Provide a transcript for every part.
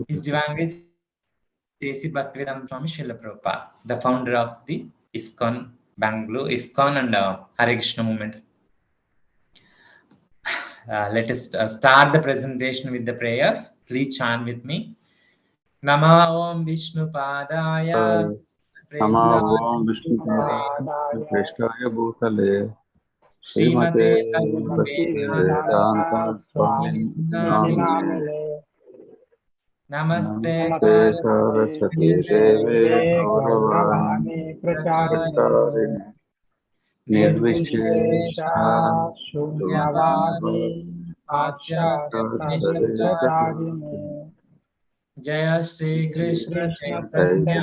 His Divine Grace Sesi Bhaktivedanta Swami Srila Prabhupada, the founder of the ISKCON Bangalore, ISKCON and Hare Krishna movement. Let us start the presentation with the prayers. Please chant with me. Nama Om Vishnu Padaya. Nama Om Vishnu Padaya. Krishnaya Bhutale. Śrīmate Vedanta Swami Namine. Namaste Saraswati Deve Gauravani Pracharine Nirvishesha Shunyavadi Acharya Jaya Shri Krishna Chaitanya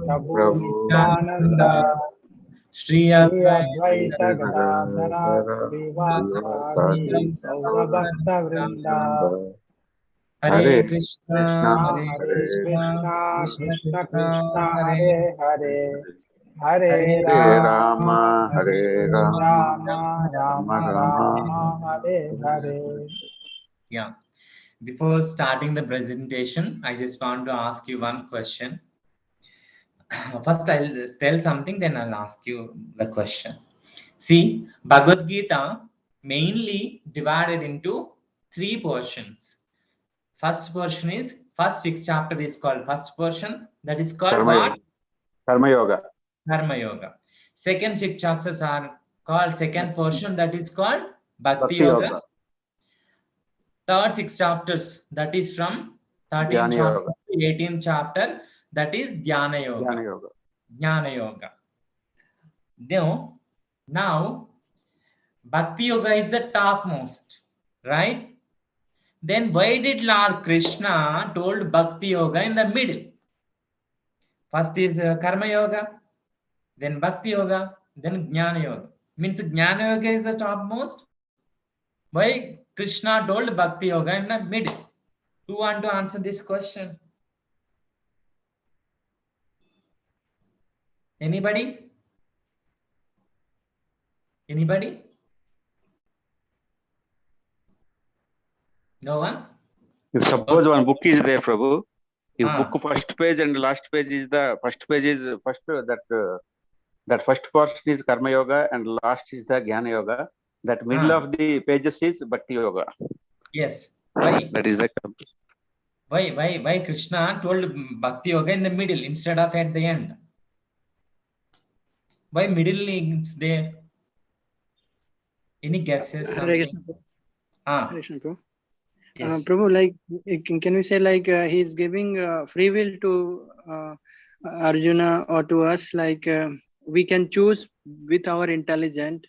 Prabhu Nityananda Shri Advaita Gadadhara Srivasadi Gaurabhakta Vrinda. Hare Krishna Hare Krishna Krishna Krishna Hare Hare Hare Rama Hare Rama Rama Rama Hare Hare. Yeah. Before starting the presentation, I just want to ask you one question. First, I'll tell something, then I'll ask you the question. See, Bhagavad Gita mainly divided into 3 portions. First portion is, first 6 chapter is called first portion, that is called what? Karma Yoga. Karma Yoga. Second 6 chapters are called second portion, that is called Bhakti Yoga. Third 6 chapters, that is from 13th chapter to 18th chapter, that is Dhyana Yoga. Jnana Yoga. Now, Bhakti Yoga is the topmost, right? Then why did Lord Krishna told Bhakti Yoga in the middle? First is Karma Yoga, then Bhakti Yoga, then Jnana Yoga. Means Jnana Yoga is the topmost. Why Krishna told Bhakti Yoga in the middle? Who want to answer this question? Anybody? Anybody? No one? If suppose one book is there, Prabhu, if book first page and last page is the first page is first that first portion is Karma Yoga and last is the Jnana Yoga. That middle of the pages is Bhakti Yoga. Yes. Why? That is the Why Krishna told Bhakti Yoga in the middle instead of at the end? Why middle is there? Any guesses? Hare Krishna. Hare Krishna, Prabhu. Yes. Prabhu, like, can we say like he's giving free will to Arjuna or to us, like we can choose with our intelligence.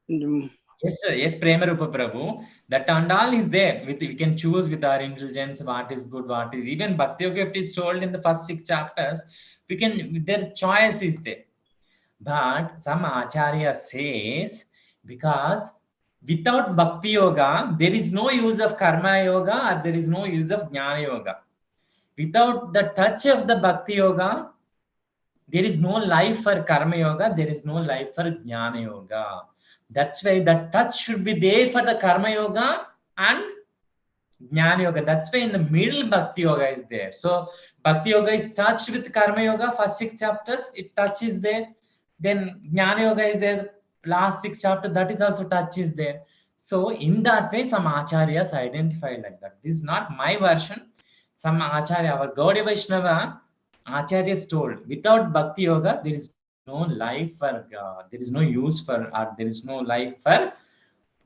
Yes, sir. Yes, Prema Rupa Prabhu. That and all is there. We can choose with our intelligence what is good, what is even Bhakti Yoga. If it is told in the first 6 chapters, we can. Their choice is there. But some Acharya says because without Bhakti Yoga, there is no use of Karma Yoga or there is no use of Jnana Yoga. Without the touch of the Bhakti Yoga, there is no life for Karma Yoga, there is no life for Jnana Yoga. That's why the touch should be there for the Karma Yoga and Jnana Yoga. That's why in the middle Bhakti Yoga is there. So Bhakti Yoga is touched with Karma Yoga, first 6 chapters, it touches there. Then Jnana Yoga is there, last 6 chapters, that is also touches there. So in that way, some Acharyas identified like that. This is not my version. Some Acharya, our Gaudiya Vaishnava Acharyas told, without Bhakti Yoga, there is no life for God. There is no use for, or there is no life for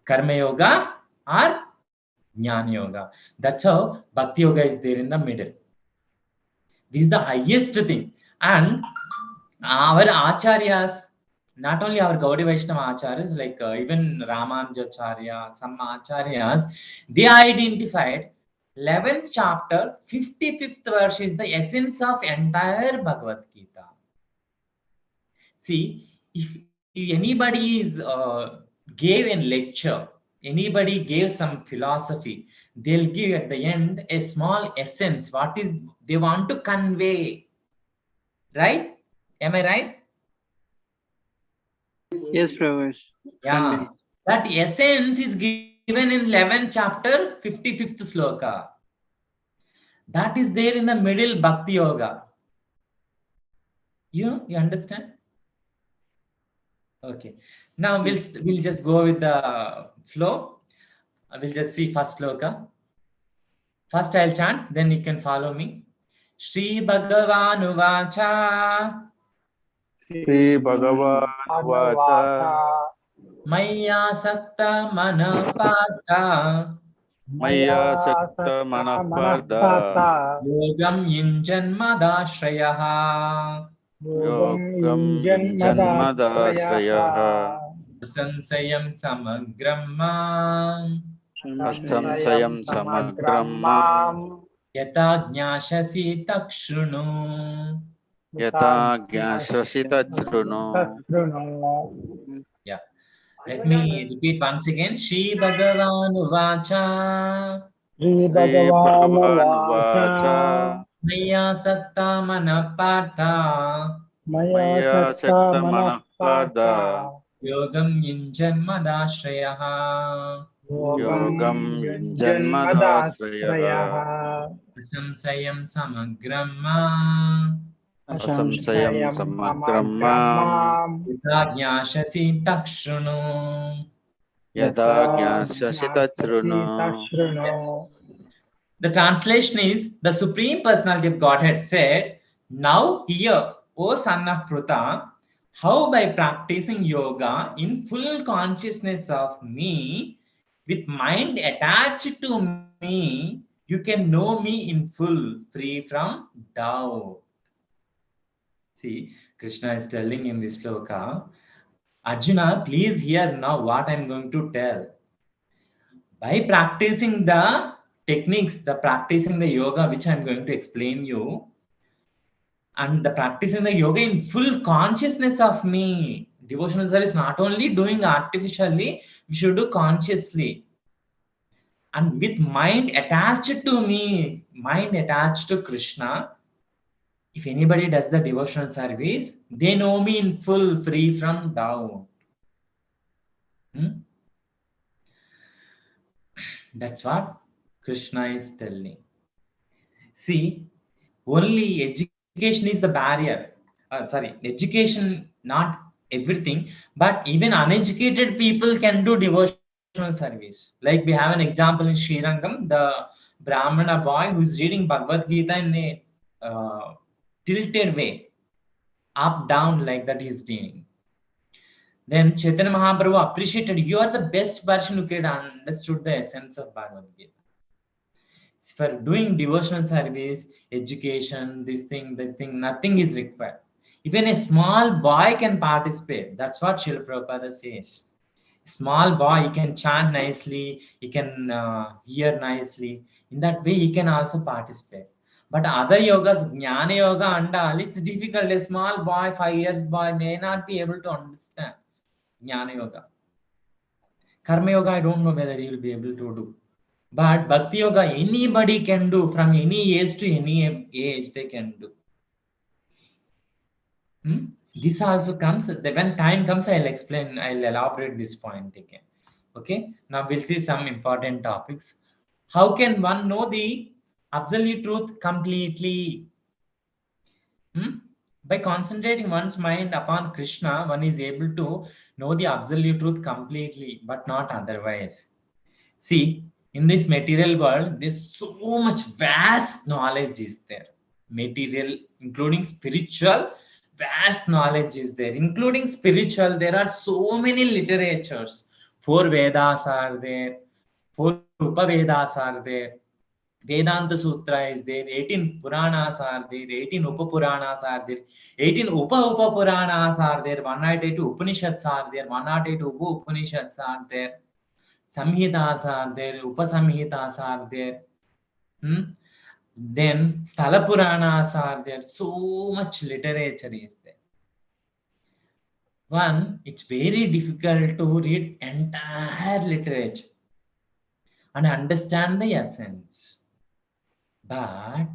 Karma Yoga or Jnana Yoga. That's how Bhakti Yoga is there in the middle. This is the highest thing. And our Acharyas, not only our Gaudiya Vaishnava Acharyas, like even Ramanujacharya, some Acharyas, they identified 11th chapter, 55th verse is the essence of entire Bhagavad Gita. See, if anybody is gave a lecture, anybody gave some philosophy, they'll give at the end a small essence. What is they want to convey? Right? Am I right? Yes, Prabhu. Yeah. That essence is given in 11th chapter, 55th sloka. That is there in the middle Bhakti Yoga. You understand? Okay. Now we'll just go with the flow. We'll just see first sloka. First I'll chant, then you can follow me. Shri Bhagavan Uvacha. Shri Bhagavan Vacha Maya Sakta Manapata. Maya Sakta Manapardha Yogam Yinjanmadashrayah. Yogam Yinjanmadasrayah Sansayam Samagramma. Asamsayam Samagramma Yata Jnashasi Takshunu. Yata Gyasrasita Jruno. Yeah. Let me repeat once again. Shri Bhagavan Uvacha. Shri Bhagavan Vacha Maya Sakta Manapata. Maya Sakta Manapardha Yogam Yinjanmadashrayah. Yogam Yinjanmadasrayah Samsayam Samagramma. Asamsayam Samagramma Yata Jnashasi Takshunu. Yata Gyasrasita Jruno. Yes. The translation is, the Supreme Personality of Godhead said, now hear, O son of Pruta, how by practicing yoga in full consciousness of me, with mind attached to me, you can know me in full, free from doubt. See, Krishna is telling in this sloka, Arjuna, please hear now what I am going to tell. By practicing the techniques, practicing the yoga, which I am going to explain you, and the practicing the yoga in full consciousness of me. Devotional service not only doing artificially, we should do consciously. And with mind attached to me, mind attached to Krishna, if anybody does the devotional service, they know me in full, free from doubt. That's what Krishna is telling. See, only education is the barrier. Education, not everything, but even uneducated people can do devotional service. Like we have an example in Srirangam, the Brahmana boy who is reading Bhagavad Gita in a tilted way, up, down, like that he is doing. Then Chaitanya Mahaprabhu appreciated, you are the best person who could understood the essence of Bhagavad Gita. For doing devotional service, education, this thing, nothing is required. Even a small boy can participate. That's what Srila Prabhupada says. Small boy, he can chant nicely, he can hear nicely. In that way, he can also participate. But other yogas, Jnana Yoga and all, it's difficult. A small boy, 5 years boy, may not be able to understand Jnana Yoga. Karma Yoga, I don't know whether he will be able to do. But Bhakti Yoga, anybody can do. From any age to any age, they can do. This also comes, when time comes, I'll explain, I'll elaborate this point again. Okay, now we'll see some important topics. How can one know the absolute truth completely? By concentrating one's mind upon Krishna, one is able to know the absolute truth completely, but not otherwise. See, in this material world, there's so much vast knowledge is there. Material, including spiritual, vast knowledge is there. Including spiritual, there are so many literatures. 4 Vedas are there, 4 Upavedas are there, Vedanta Sutra is there, 18 Puranas are there, 18 Upapuranas are there, 18 Upapuranas are there, 192 Upanishads are there, 108 Upanishads are there. Samhitas are there, Upasamhitas are there. Then Sthala Puranas are there. So much literature is there. One, it's very difficult to read entire literature and understand the essence. But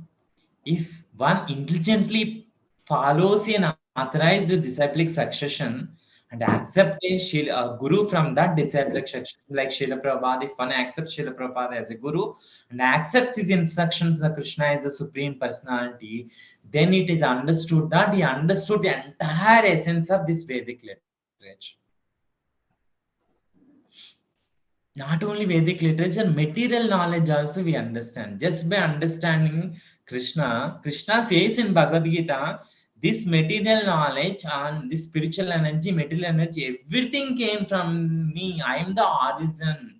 if one intelligently follows an authorized disciplic succession, and accept a guru from that disciple, like Srila Prabhupada. If one accepts Srila Prabhupada as a guru and accepts his instructions that Krishna is the supreme personality, then it is understood that he understood the entire essence of this Vedic literature. Not only Vedic literature, material knowledge also we understand. Just by understanding Krishna, Krishna says in Bhagavad Gita, this material knowledge and this spiritual energy, material energy, everything came from me. I am the origin,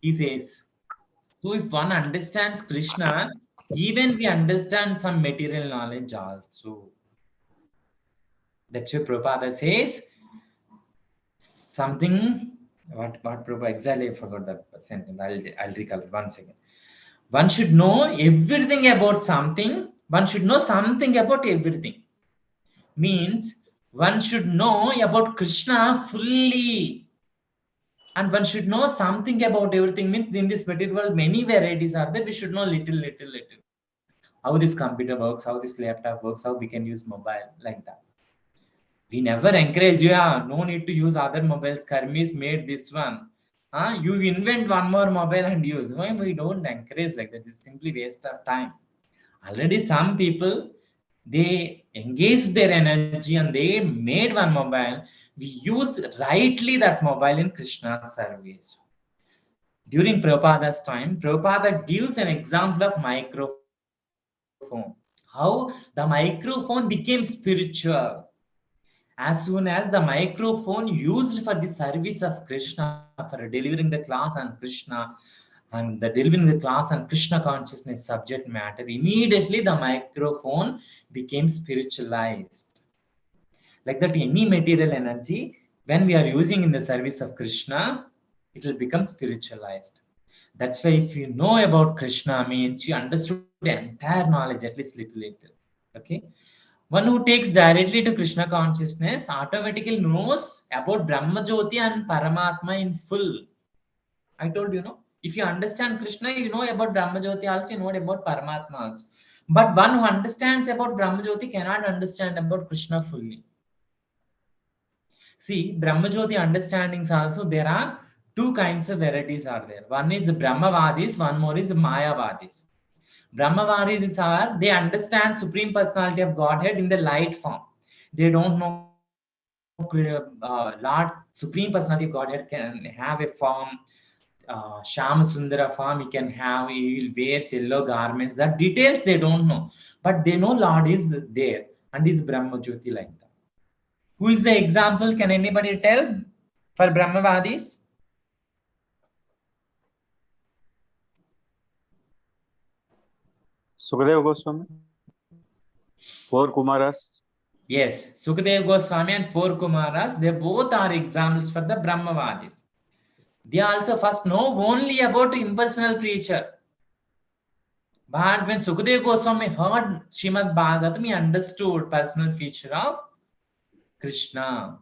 he says. So if one understands Krishna, even we understand some material knowledge also. That's why Prabhupada says something. What Prabhupada exactly? I forgot that sentence. I'll recall it 1 second. One should know everything about something. One should know something about everything. Means one should know about Krishna fully. And one should know something about everything. Means in this material world, many varieties are there. We should know little. How this computer works, how this laptop works, how we can use mobile, like that. We never encourage you, no need to use other mobiles. Karmis made this one. You invent one more mobile and use. Why we don't encourage like that? It's simply waste of time. Already some people, they engaged their energy and they made one mobile. We use rightly that mobile in Krishna's service. During Prabhupada's time, Prabhupada gives an example of microphone. How the microphone became spiritual. As soon as the microphone used for the service of Krishna, for delivering the class on Krishna, and the delivering the class on Krishna consciousness subject matter, immediately the microphone became spiritualized. Like that, any material energy, when we are using in the service of Krishna, it will become spiritualized. That's why if you know about Krishna, means you understood the entire knowledge, at least little. Okay. One who takes directly to Krishna consciousness automatically knows about Brahma Jyoti and Paramatma in full. I told you, no? If you understand Krishna, you know about Brahma Jyoti also, you know about Paramatma also. But one who understands about Brahma Jyoti cannot understand about Krishna fully. See, Brahma Jyoti understandings also, there are two kinds of varieties are there. One is Brahmavadis, one more is Mayavadis. Brahmavadis are, they understand Supreme Personality of Godhead in the light form. They don't know Lord Supreme Personality of Godhead can have a form, Shama Sundara form, he can have, he will wear yellow garments. That details they don't know. But they know Lord is there and is Brahma Jyoti like that. Who is the example? Can anybody tell for Brahmavadis? Sukadeva Goswami, 4 Kumaras. Yes, Sukadeva Goswami and 4 Kumaras, they both are examples for the Brahmavadis. They also first know only about impersonal creature. But when Sukadeva Goswami heard Śrīmad-Bhāgavatam, he understood personal feature of Krishna.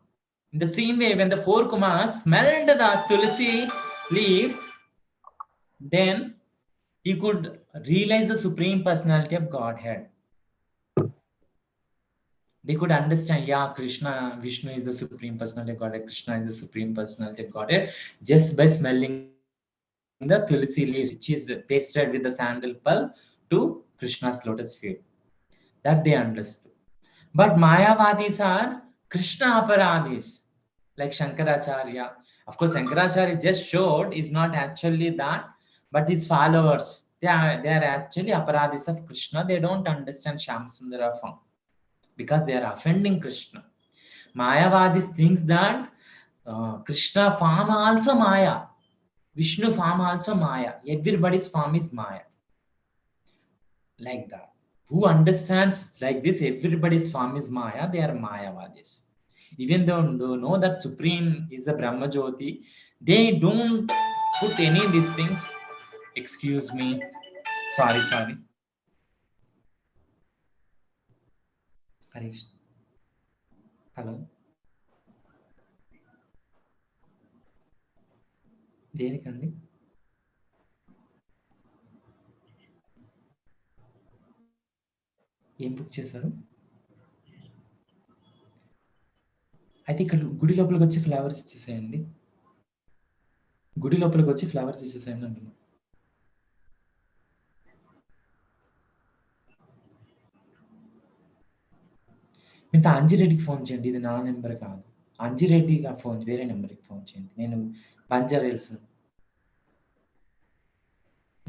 In the same way, when the 4 Kumaras smelled the tulsi leaves, then he could realize the Supreme Personality of Godhead. They could understand, yeah, Krishna, Vishnu is the Supreme Personality of Godhead, Krishna is the Supreme Personality of Godhead, just by smelling the tulsi leaves, which is pasted with the sandal pulp to Krishna's lotus feet. That they understood. But Mayavadis are Krishna aparadis, like Shankaracharya. Of course, Shankaracharya just showed is not actually that, but his followers, they are actually aparadis of Krishna. They don't understand Shyamsundara form because they are offending Krishna. Mayavadis thinks that Krishna form also Maya, Vishnu form also Maya. Everybody's form is Maya. Like that. Who understands like this, everybody's form is Maya, they are Mayavadis. Even though they know that Supreme is a Brahma Jyoti, they don't put any of these things. Excuse me. Sorry. Harish. Hello. దేనికండి ఏం book చేశారు? అయితే ఇక్కడ గుడి లోపలికి వచ్చి flowers ఇచ్చేసేయండి. గుడి లోపలికి వచ్చి ఫ్లవర్స్ ఇచ్చేసేయండి అంటున్నాను. ఇంత అంజిరెడ్డికి ఫోన్ చేయండి. ఇది నా నెంబర్ కాదు. అంజిరెడ్డికి ఫోన్, వేరే నెంబర్కి ఫోన్ చేయండి. నేను బంజారా హిల్స్.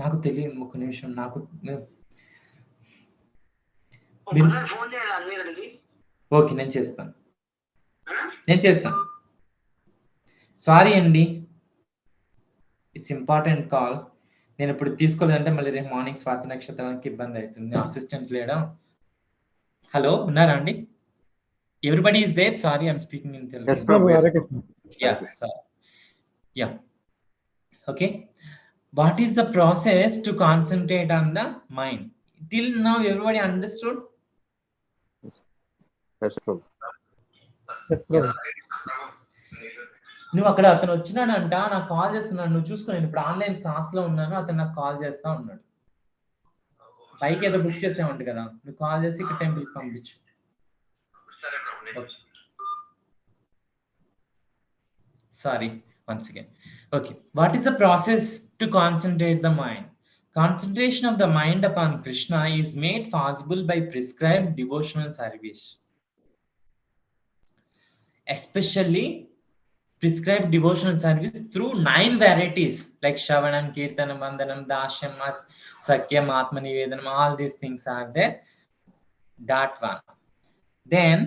నాకు తెలియదు, ఒక నిమిషం. నాకు ఓకే, నేను చేస్తాను. సారీ అండి, ఇట్స్ ఇంపార్టెంట్ కాల్. నేను ఇప్పుడు తీసుకోలేదంటే మళ్ళీ రేపు మార్నింగ్ స్వాతి నక్షత్రానికి ఇబ్బంది అవుతుంది. అసిస్టెంట్ లేడా? హలో, ఉన్నారా అండి? Everybody is there. Sorry, I'm speaking in Telugu. Yes, Prabhu. Yeah. Okay. What is the process to concentrate on the mind? Till now, everybody understood? Yes, Prabhu. నువ్వు అక్కడ అతను వచ్చినాడంట, నాకు కాల్ చేస్తున్నాడు. నువ్వు చూసుకో, నేను ఇప్పుడు ఆన్లైన్ క్లాస్ లో ఉన్నాను. అతను నాకు కాల్ చేస్తా ఉన్నాడు. బైక్ ఏదో బుక్ చేసామంట కదా, నువ్వు కాల్ చేసి ఇక్కడ టెంపుల్ కి పంపించు. Sorry, once again. Okay. What is the process to concentrate the mind? Concentration of the mind upon Krishna is made possible by prescribed devotional service. Especially prescribed devotional service through 9 varieties like Shravanam, Kirtanam, Vandanam, Darshan, Sakyam, Atma Nivedanam. All these things are there. That one. Then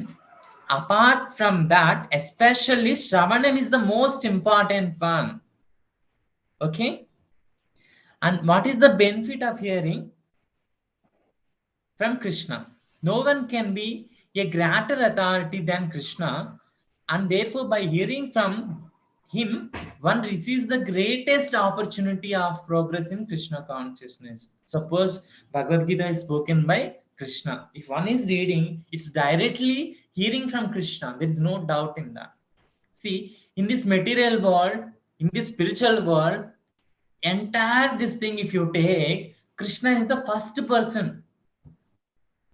apart from that, especially Shravanam is the most important one. Okay. And what is the benefit of hearing from Krishna? No one can be a greater authority than Krishna, and therefore by hearing from him, one receives the greatest opportunity of progress in Krishna consciousness. Suppose Bhagavad Gita is spoken by Krishna. If one is reading, it's directly hearing from Krishna. There is no doubt in that. See, in this material world, in this spiritual world, entire this thing, if you take, Krishna is the first person.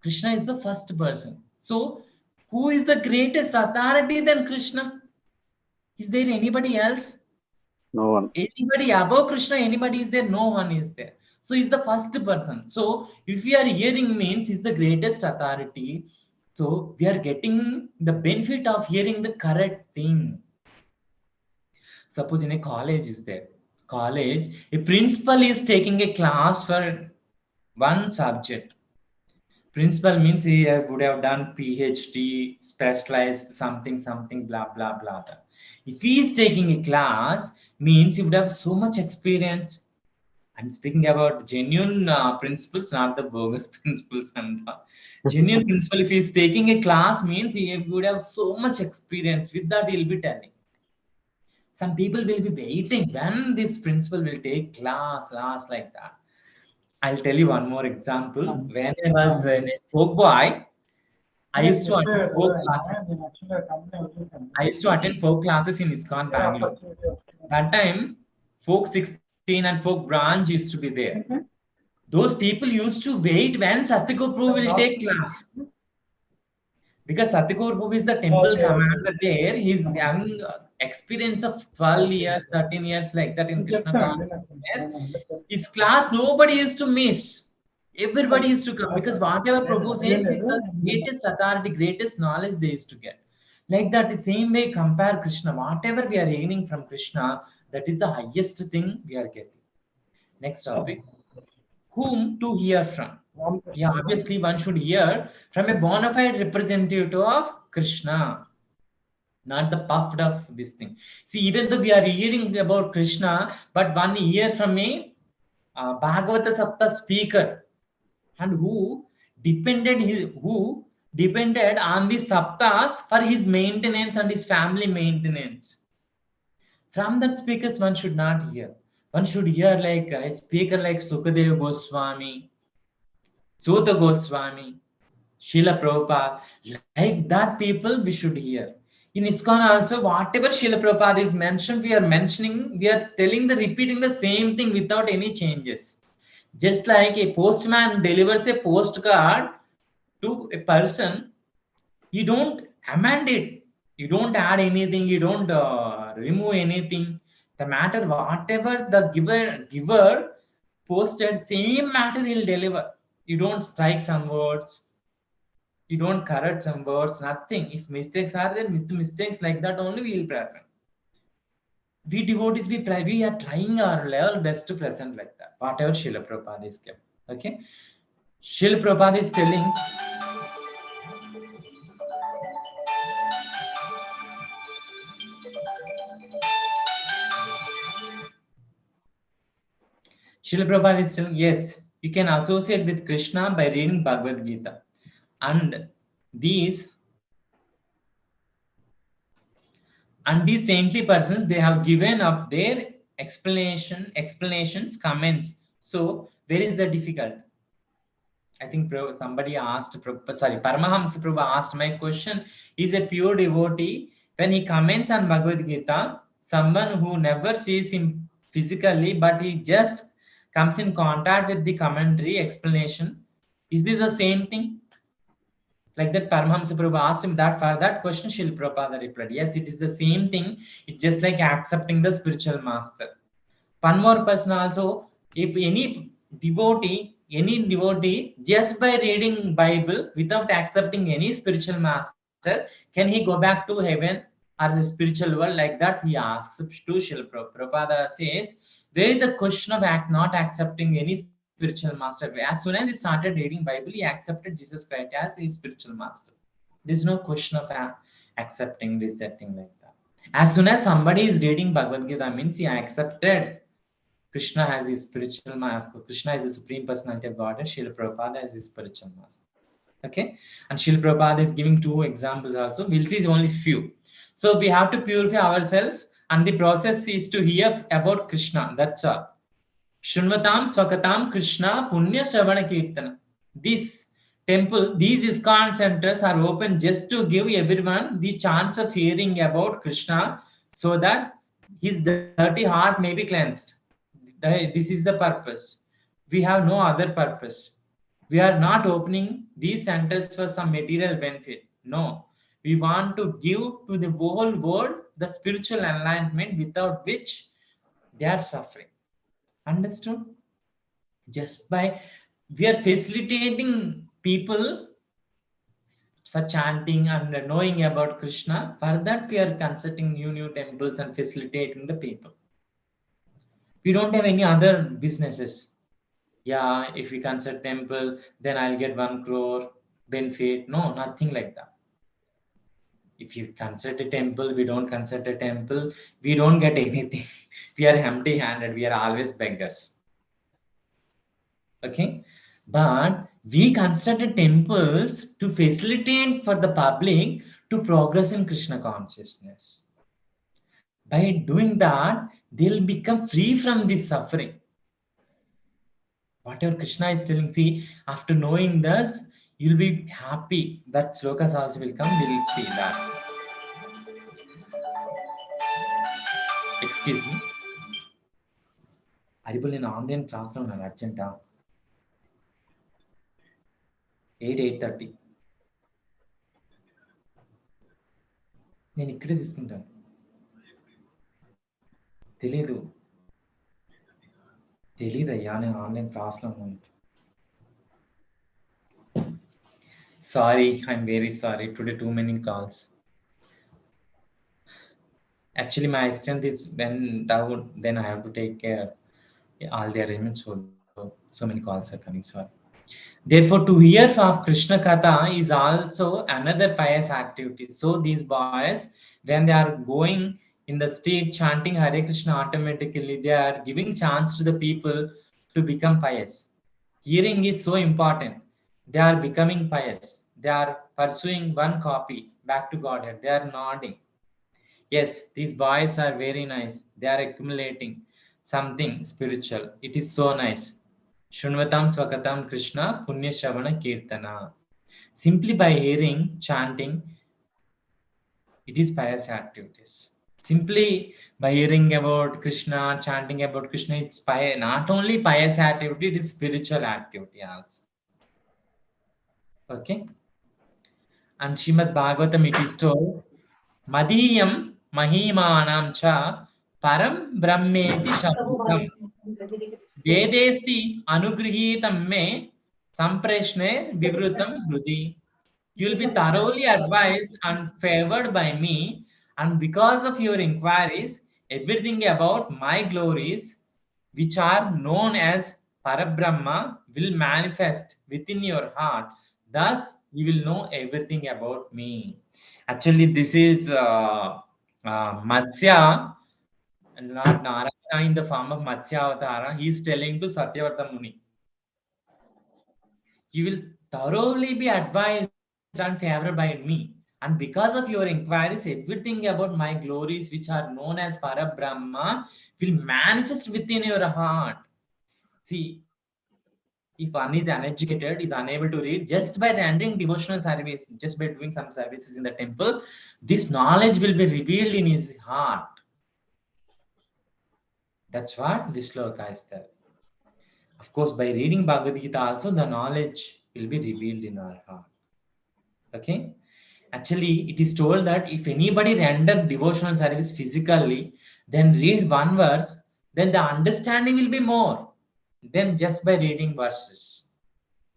Krishna is the first person. So, who is the greatest authority than Krishna? Is there anybody else? No one. Anybody above Krishna? Anybody is there? No one is there. So, he's the first person. So, if we are hearing means he's the greatest authority. So, we are getting the benefit of hearing the correct thing. Suppose in a college is there. College, a principal is taking a class for one subject. Principal means he would have done PhD, specialized something, blah, blah, blah. If he is taking a class, means he would have so much experience. I'm speaking about genuine principles, not the bogus principles. And genuine principle, if he is taking a class, means he would have so much experience. With that, he'll be telling. Some people will be waiting when this principal will take class like that. I'll tell you one more example. When I was a folk boy, I used to attend folk classes in ISKCON Bangalore. That time, folk 16 and folk branch used to be there. Those people used to wait when Satyagur Prabhu will take class. Because Satyagur Prabhu is the temple commander there. He's having experience of 12 years, 13 years like that in Krishna consciousness. His class, nobody used to miss. Everybody used to come because whatever Prabhu says is the greatest authority, greatest knowledge they used to get. Like that, the same way compare Krishna. Whatever we are gaining from Krishna, that is the highest thing we are getting. Next topic. Whom to hear from? Yeah, obviously one should hear from a bona fide representative of Krishna, not the puffed up this thing. See, even though we are hearing about Krishna, but one hear from a Bhagavata Sapta speaker, and who depended on the Saptas for his maintenance and his family maintenance. From that speakers, one should not hear. One should hear like a speaker like Sukadeva Goswami, Sota Goswami, Srila Prabhupada. Like that people we should hear. In ISKCON also, whatever Srila Prabhupada is mentioned, we are mentioning, we are repeating the same thing without any changes. Just like a postman delivers a postcard to a person, you don't amend it. You don't add anything, you don't remove anything. The matter, whatever the giver posted, same matter he'll deliver. You don't strike some words, you don't correct some words, nothing. If mistakes are there, with mistakes like that only we will present. We devotees, we are trying our level best to present like that, whatever Srila Prabhupada is given. Okay, Srila Prabhupada is telling, Srila Prabhupada is telling, yes, you can associate with Krishna by reading Bhagavad Gita. And these saintly persons, they have given up their explanations, comments. So where is the difficult? I think somebody asked, Paramahamsa Prabhu asked my question. He's a pure devotee. When he comments on Bhagavad Gita, someone who never sees him physically, but he just comes in contact with the commentary explanation, is this the same thing? Like that, Paramahamsa Prabhu asked him that. For that question, Srila Prabhupada replied, yes, it is the same thing. It's just like accepting the spiritual master. One more person also, if any devotee, just by reading Bible without accepting any spiritual master, can he go back to heaven or the spiritual world? Like that he asks to Srila Prabhupada. Prabhupada says, where is the question of not accepting any spiritual master? As soon as he started reading Bible, he accepted Jesus Christ as his spiritual master. There's no question of accepting, rejecting like that. As soon as somebody is reading Bhagavad Gita, means he accepted Krishna as his spiritual master. Krishna is the Supreme Personality of Godhead. Srila Prabhupada is his spiritual master. Okay, and Srila Prabhupada is giving 2 examples also. We'll see only few. So we have to purify ourselves, and the process is to hear about Krishna. That's all. Shunvatam Swakatam Krishna Punya Shravana Kirtana. This temple, these ISKCON centers are open just to give everyone the chance of hearing about Krishna, so that his dirty heart may be cleansed. This is the purpose. We have no other purpose. We are not opening these centers for some material benefit. No, we want to give to the whole world the spiritual enlightenment, without which they are suffering. Understood? Just by we are facilitating people for chanting and knowing about Krishna. For that, we are constructing new temples and facilitating the people. We don't have any other businesses. Yeah, if we construct temple, then I'll get 1 crore benefit. No, nothing like that. If you construct a temple, we don't construct a temple, we don't get anything. We are empty-handed. We are always beggars. Okay, but we constructed temples to facilitate for the public to progress in Krishna consciousness. By doing that, they'll become free from this suffering. Whatever Krishna is telling, see, after knowing this, you'll be happy. That slokas also will come, we'll see that. Excuse me. Aribul in online class lo unnaru urgent 8:30. నేను ఇక్కడే తీసుకుంటాను. తెలీదయ్యా, నేను online క్లాస్లో ఉన్నాను. Sorry, I'm very sorry. Today too many calls. Actually, my assistant is went out, then I have to take care all the arrangements. So many calls are coming. Sorry. Therefore, to hear of Krishna Katha is also another pious activity. So these boys, when they are going in the street chanting Hare Krishna, automatically they are giving chance to the people to become pious. Hearing is so important. They are becoming pious. They are pursuing one copy back to Godhead. They are nodding. Yes, these boys are very nice. They are accumulating something spiritual. It is so nice. Shunvatam Swakatam Krishna Punya Shravana Kirtana. Simply by hearing, chanting, it is pious activities. Simply by hearing about Krishna, chanting about Krishna, it's not only pious activity, it is spiritual activity also. Okay? And Śrīmad-Bhāgavatam, it is told, Madhiyam Mahimanam cha Param Brahmeti Shabdam Vedesti Anugrihitam me Sampreshne Vivrutam Hrudi. You will be thoroughly advised and favored by me, and because of your inquiries, everything about my glories, which are known as Parabrahma, will manifest within your heart. Thus, you will know everything about me. Actually, this is Matsya, Lord Narayana in the form of Matsya Avatara. He is telling to Satyavrata Muni, you will thoroughly be advised and favored by me. And because of your inquiries, everything about my glories, which are known as Parabrahma, will manifest within your heart. See, if one is uneducated, is unable to read, just by rendering devotional service, just by doing some services in the temple, this knowledge will be revealed in his heart. That's what this sloka is telling. Of course, by reading Bhagavad Gita also, the knowledge will be revealed in our heart. Okay? Actually, it is told that if anybody render devotional service physically, then read one verse, then the understanding will be more than just by reading verses.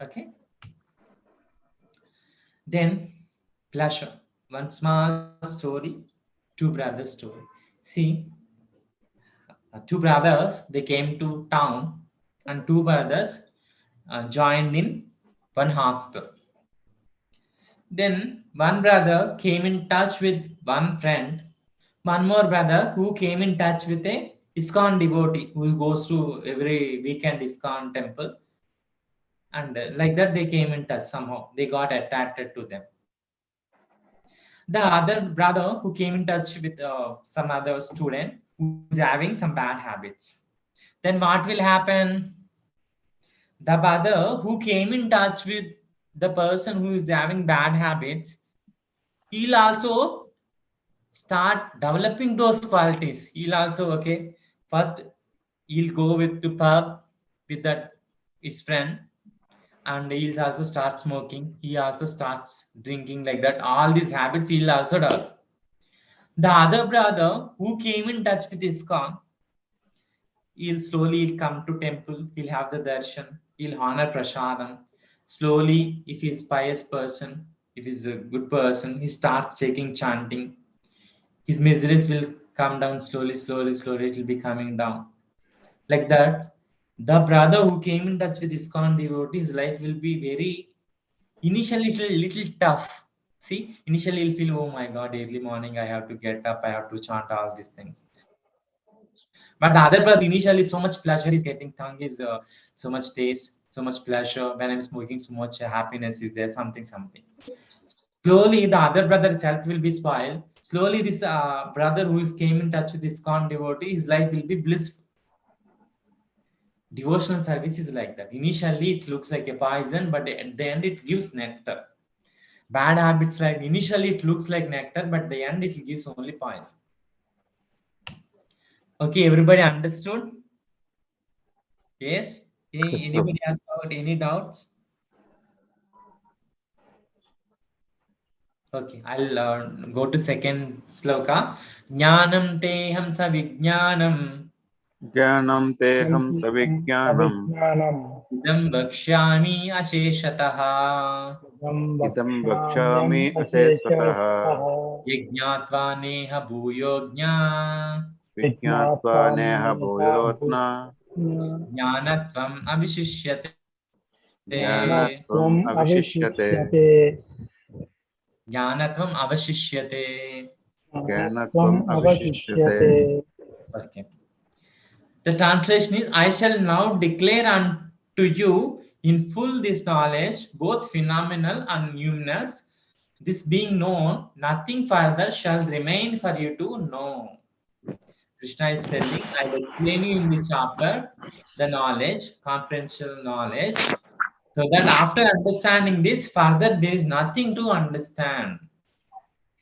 Okay? Then, pleasure. One small story, two brothers story. See, two brothers, they came to town, and two brothers joined in one hostel. Then one brother came in touch with one friend, one more brother who came in touch with a ISKCON devotee who goes to every weekend ISKCON temple. And like that, they came in touch somehow. They got attracted to them. The other brother who came in touch with some other student who is having some bad habits. Then what will happen? The brother who came in touch with the person who is having bad habits, he'll also start developing those qualities. He'll also, okay, first he'll go with the pub with that his friend, and he'll also start smoking. He also starts drinking, like that. All these habits he'll also develop. The other brother who came in touch with ISKCON, he'll slowly come to temple, he'll have the darshan, he'll honor prasadam. Slowly, if he's pious person, if he's a good person, he starts taking chanting. His miseries will come down slowly, slowly, slowly. It will be coming down. Like that, the brother who came in touch with ISKCON devotee, his life will be very, initially little tough. See, initially he'll feel, oh my God, early morning I have to get up, I have to chant all these things. But the other brother, initially so much pleasure is getting, tongue is so much taste, so much pleasure. When I'm smoking, so much happiness is there, something. Slowly, the other brother's health will be spoiled. Slowly, this brother who came in touch with this ISKCON devotee, his life will be blissful. Devotional service is like that. Initially, it looks like a poison, but at the end, it gives nectar. Bad habits, like initially, it looks like nectar, but at the end, it gives only poison. Okay, everybody understood? Yes? Anybody has got any doubts? Okay, I'll go to second sloka. Jnanam teham savijnanam Jnanam teham savijnanam idam bhakshami asheshataha idam bhakshami asesvatah yajnatva neha bhuyognya vijñātvā neha bhūyotna jnanatvam avishishyate jnanatvam avishishyate jnanatvam avashishyate. jnanatvam avishishyate. Okay. The translation is, I shall now declare unto you in full this knowledge, both phenomenal and numinous. This being known, nothing further shall remain for you to know. Krishna is telling, I will explain you in this chapter the knowledge, comprehensive knowledge, so that after understanding this, further there is nothing to understand.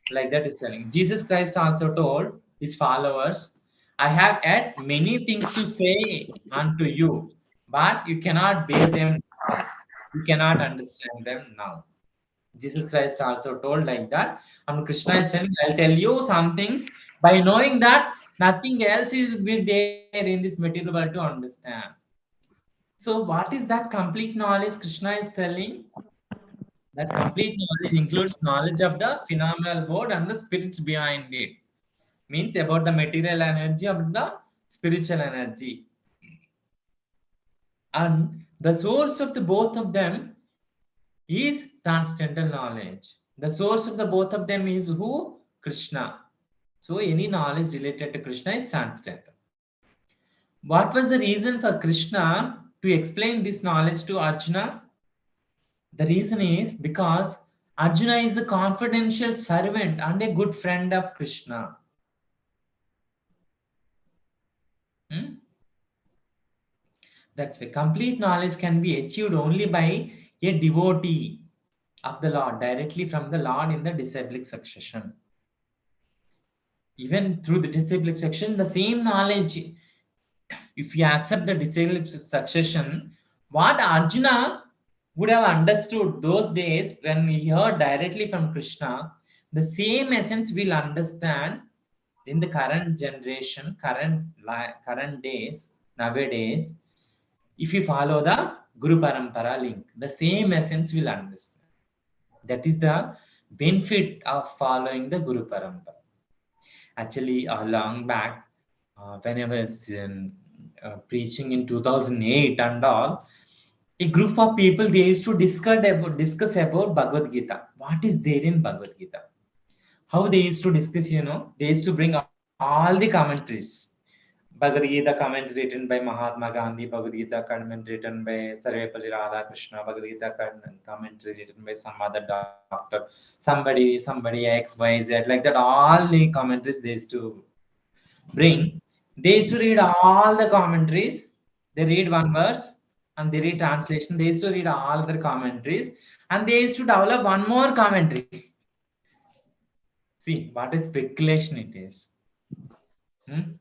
Like that is telling. Jesus Christ also told his followers, I have yet many things to say unto you, but you cannot bear them now. You cannot understand them now. Jesus Christ also told like that. And Krishna is telling, I'll tell you some things. By knowing that, nothing else is will there in this material world to understand. So what is that complete knowledge Krishna is telling? That complete knowledge includes knowledge of the phenomenal world and the spirits behind it. Means about the material energy, about the spiritual energy. And the source of the both of them is transcendental knowledge. The source of the both of them is who? Krishna. So any knowledge related to Krishna is transcendental. What was the reason for Krishna to explain this knowledge to Arjuna? The reason is because Arjuna is the confidential servant and a good friend of Krishna. That's why complete knowledge can be achieved only by a devotee of the Lord, directly from the Lord in the disciplic succession. Even through the disciplic succession, the same knowledge, if you accept the disciplic succession, what Arjuna would have understood those days when he heard directly from Krishna, the same essence will understand in the current generation, current days, nowadays. If you follow the Guru Parampara link, the same essence will understand. That is the benefit of following the Guru Parampara. Actually, long back, when I was preaching in 2008 and all, a group of people, they used to discuss about Bhagavad Gita. What is there in Bhagavad Gita? How they used to discuss, they used to bring all the commentaries. Bhagavad Gita commentary written by Mahatma Gandhi, Bhagavad Gita commentary written by Sarvepalli Radhakrishna, Bhagavad Gita commentary written by some other doctor, somebody X, Y, Z, like that. All the commentaries they used to bring. They used to read all the commentaries. They read one verse and they read translation. They used to read all the commentaries and they used to develop one more commentary. See, what a speculation it is.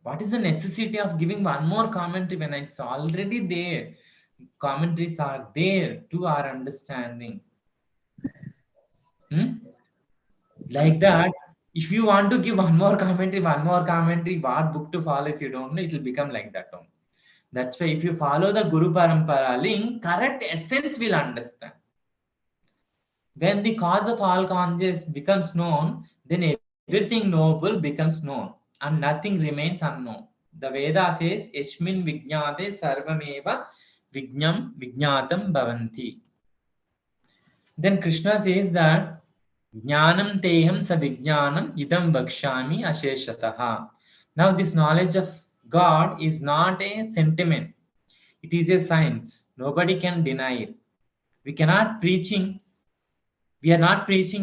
What is the necessity of giving one more commentary when it's already there? Commentaries are there to our understanding. Like that, if you want to give one more commentary, what book to follow if you don't know, it will become like that only. That's why if you follow the Guru Parampara link, correct essence will understand. When the cause of all causes becomes known, then everything knowable becomes known and nothing remains unknown. The Veda says, Yasmin Vijnate Sarvameva Vijnam Vijnatam Bhavanti. Then Krishna says that Jnanam Teham Sa Vijnanam Idam Vakshami Asheshataha. Now this knowledge of God is not a sentiment. It is a science. Nobody can deny it. We are not preaching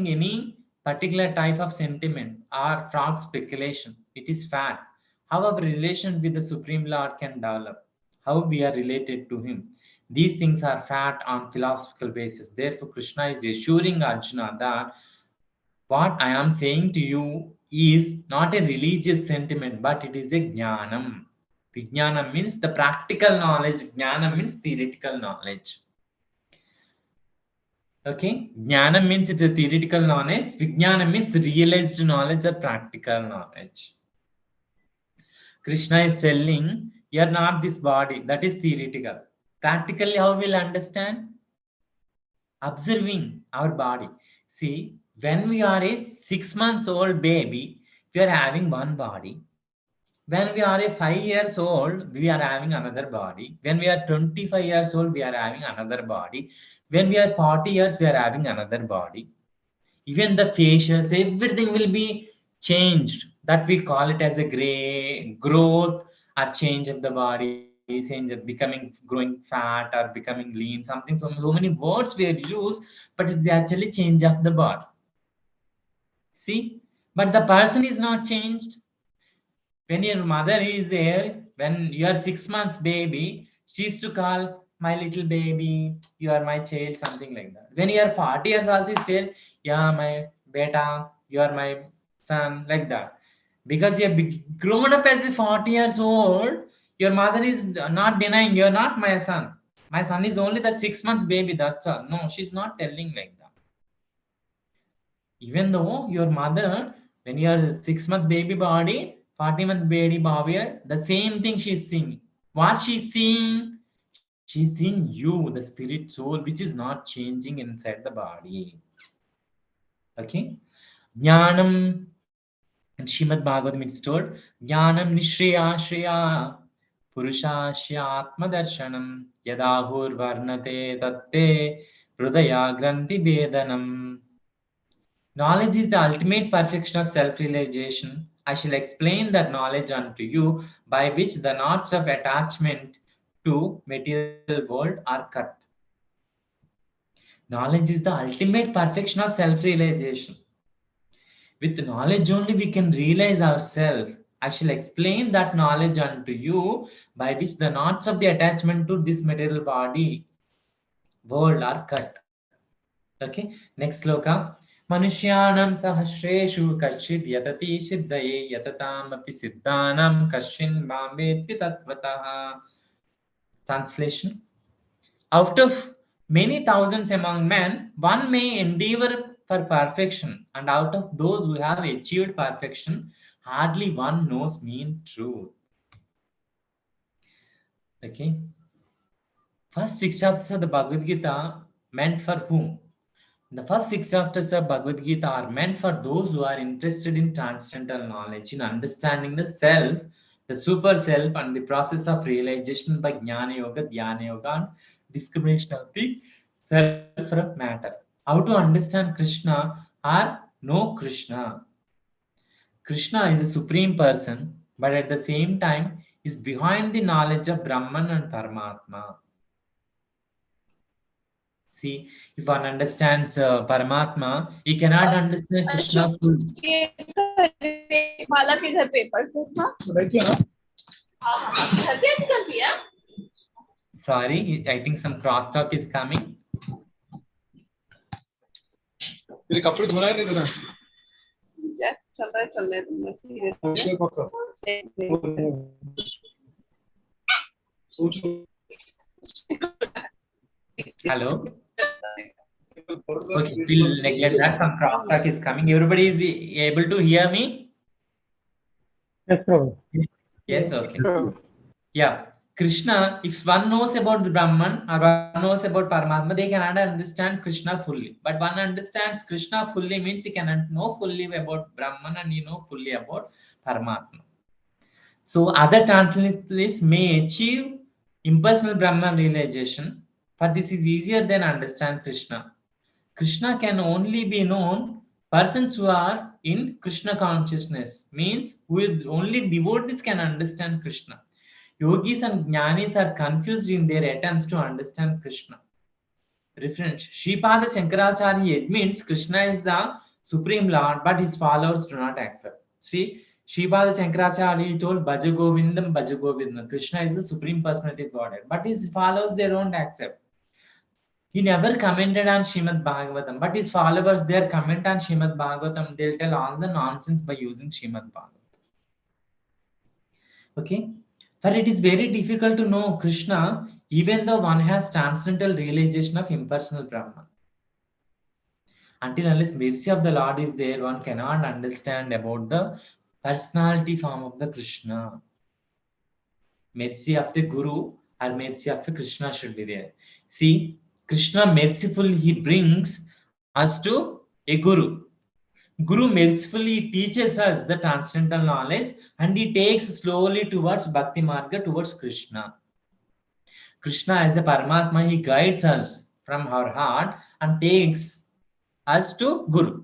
any particular type of sentiment or fraud speculation. It is fact. How our relation with the Supreme Lord can develop, how we are related to Him. These things are fact on philosophical basis. Therefore, Krishna is assuring Arjuna that what I am saying to you is not a religious sentiment, but it is a jnanam. Vijnanam means the practical knowledge. Jnanam means theoretical knowledge. Okay, Jnana means it's a theoretical knowledge. Vijnana means realized knowledge or practical knowledge. Krishna is telling, you are not this body. That is theoretical. Practically, how we'll understand? Observing our body. See, when we are a 6 months old baby, we are having one body. When we are a 5 years old, we are having another body. When we are 25 years old, we are having another body. When we are 40 years, we are having another body. Even the facials, everything will be changed. That we call it as a growth or change of the body, change of growing fat or becoming lean, something. So many words we use, but it's actually change of the body. See, but the person is not changed. When your mother is there, when you are 6 months baby, she used to call my little baby, you are my child, something like that. When you are 40 years old, she still, yeah, my beta, you are my son, like that. Because you have grown up as a 40 years old, your mother is not denying, you're not my son. My son is only that 6 months baby, that's all. No, she's not telling like that. Even though your mother, when you are 6 months baby body, 40 months baby body, the same thing she's seeing. What she's seeing? She's seeing you, the spirit soul, which is not changing inside the body. Okay? Jnanam, in Śrīmad-Bhāgavatam it's told, Jnanam Nishriya Shriya Purushashyatma Darshanam Yadahur Varnate Tatte Hridaya Granthi Vedanam. Knowledge is the ultimate perfection of self-realization. I shall explain that knowledge unto you, by which the knots of attachment to material world are cut. Knowledge is the ultimate perfection of self-realization. With knowledge only we can realize ourselves. I shall explain that knowledge unto you, by which the knots of the attachment to this material body world are cut. Okay, next sloka. Manushyanam sahasreshu kashid yatati siddhaye yatatam api siddhanam kashin bambet tatvataha. Translation. Out of many thousands among men, one may endeavor for perfection, and out of those who have achieved perfection, hardly one knows mean truth. Okay. First 6 chapters of the Bhagavad Gita meant for whom? The first 6 chapters of Bhagavad Gita are meant for those who are interested in transcendental knowledge, in understanding the self, the super self, and the process of realization by Jnana Yoga, Dhyana Yoga, and discrimination of the self from matter. How to understand Krishna or know Krishna? Krishna is a supreme person, but at the same time is behind the knowledge of Brahman and Paramatma. See, if one understands Paramatma, he cannot understand Krishna fully. Sorry, I think some crosstalk is coming. Hello. Okay, we'll neglect that. Some crosstalk is coming. Everybody is able to hear me? Yes, Prabhu. Yes, okay. Yeah. Krishna, if one knows about the Brahman or one knows about Paramatma, they cannot understand Krishna fully. But one understands Krishna fully means he cannot know fully about Brahman and he know fully about Paramatma. So other transcendentalists may achieve impersonal Brahman realization, but this is easier than understand Krishna. Krishna can only be known persons who are in Krishna consciousness, means with only devotees can understand Krishna. Yogis and jnanis are confused in their attempts to understand Krishna. Reference: Sripada Shankaracharya admits Krishna is the supreme Lord, but his followers do not accept. See, Sripada Shankaracharya told Bhaja Govindam, Bhaja Govindam. Krishna is the supreme personality of Godhead, but his followers they don't accept. He never commented on Śrīmad-Bhāgavatam, but his followers, their comment on Śrīmad-Bhāgavatam, they'll tell all the nonsense by using Śrīmad-Bhāgavatam. Okay? For it is very difficult to know Krishna, even though one has transcendental realization of impersonal Brahman. Until unless mercy of the Lord is there, one cannot understand about the personality form of the Krishna. Mercy of the Guru or mercy of the Krishna should be there. See, Krishna mercifully, he brings us to a Guru. Guru mercifully teaches us the transcendental knowledge and he takes slowly towards Bhakti Marga, towards Krishna. Krishna as a Paramatma, he guides us from our heart and takes us to Guru.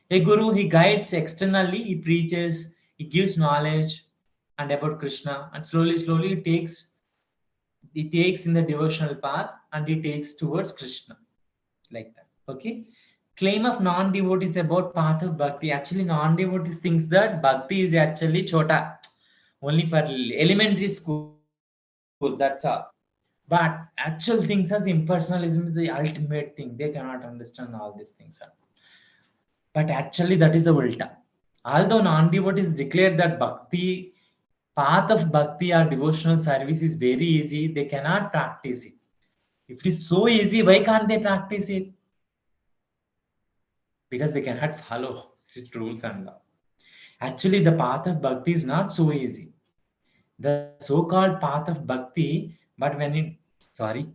A Guru, he guides externally, he preaches, he gives knowledge and about Krishna, and slowly he takes in the devotional path and he takes towards Krishna. Like that. Okay. Claim of non-devotees about path of bhakti. Actually, non-devotees thinks that bhakti is actually chota, only for elementary school. That's all. But actual things as impersonalism is the ultimate thing. They cannot understand all these things. But actually, that is the ulta. Although non-devotees declare that bhakti, path of bhakti or devotional service is very easy, they cannot practice it. If it is so easy, why can't they practice it? because they cannot follow strict rules and law. Actually, the path of bhakti is not so easy. The so-called path of bhakti, but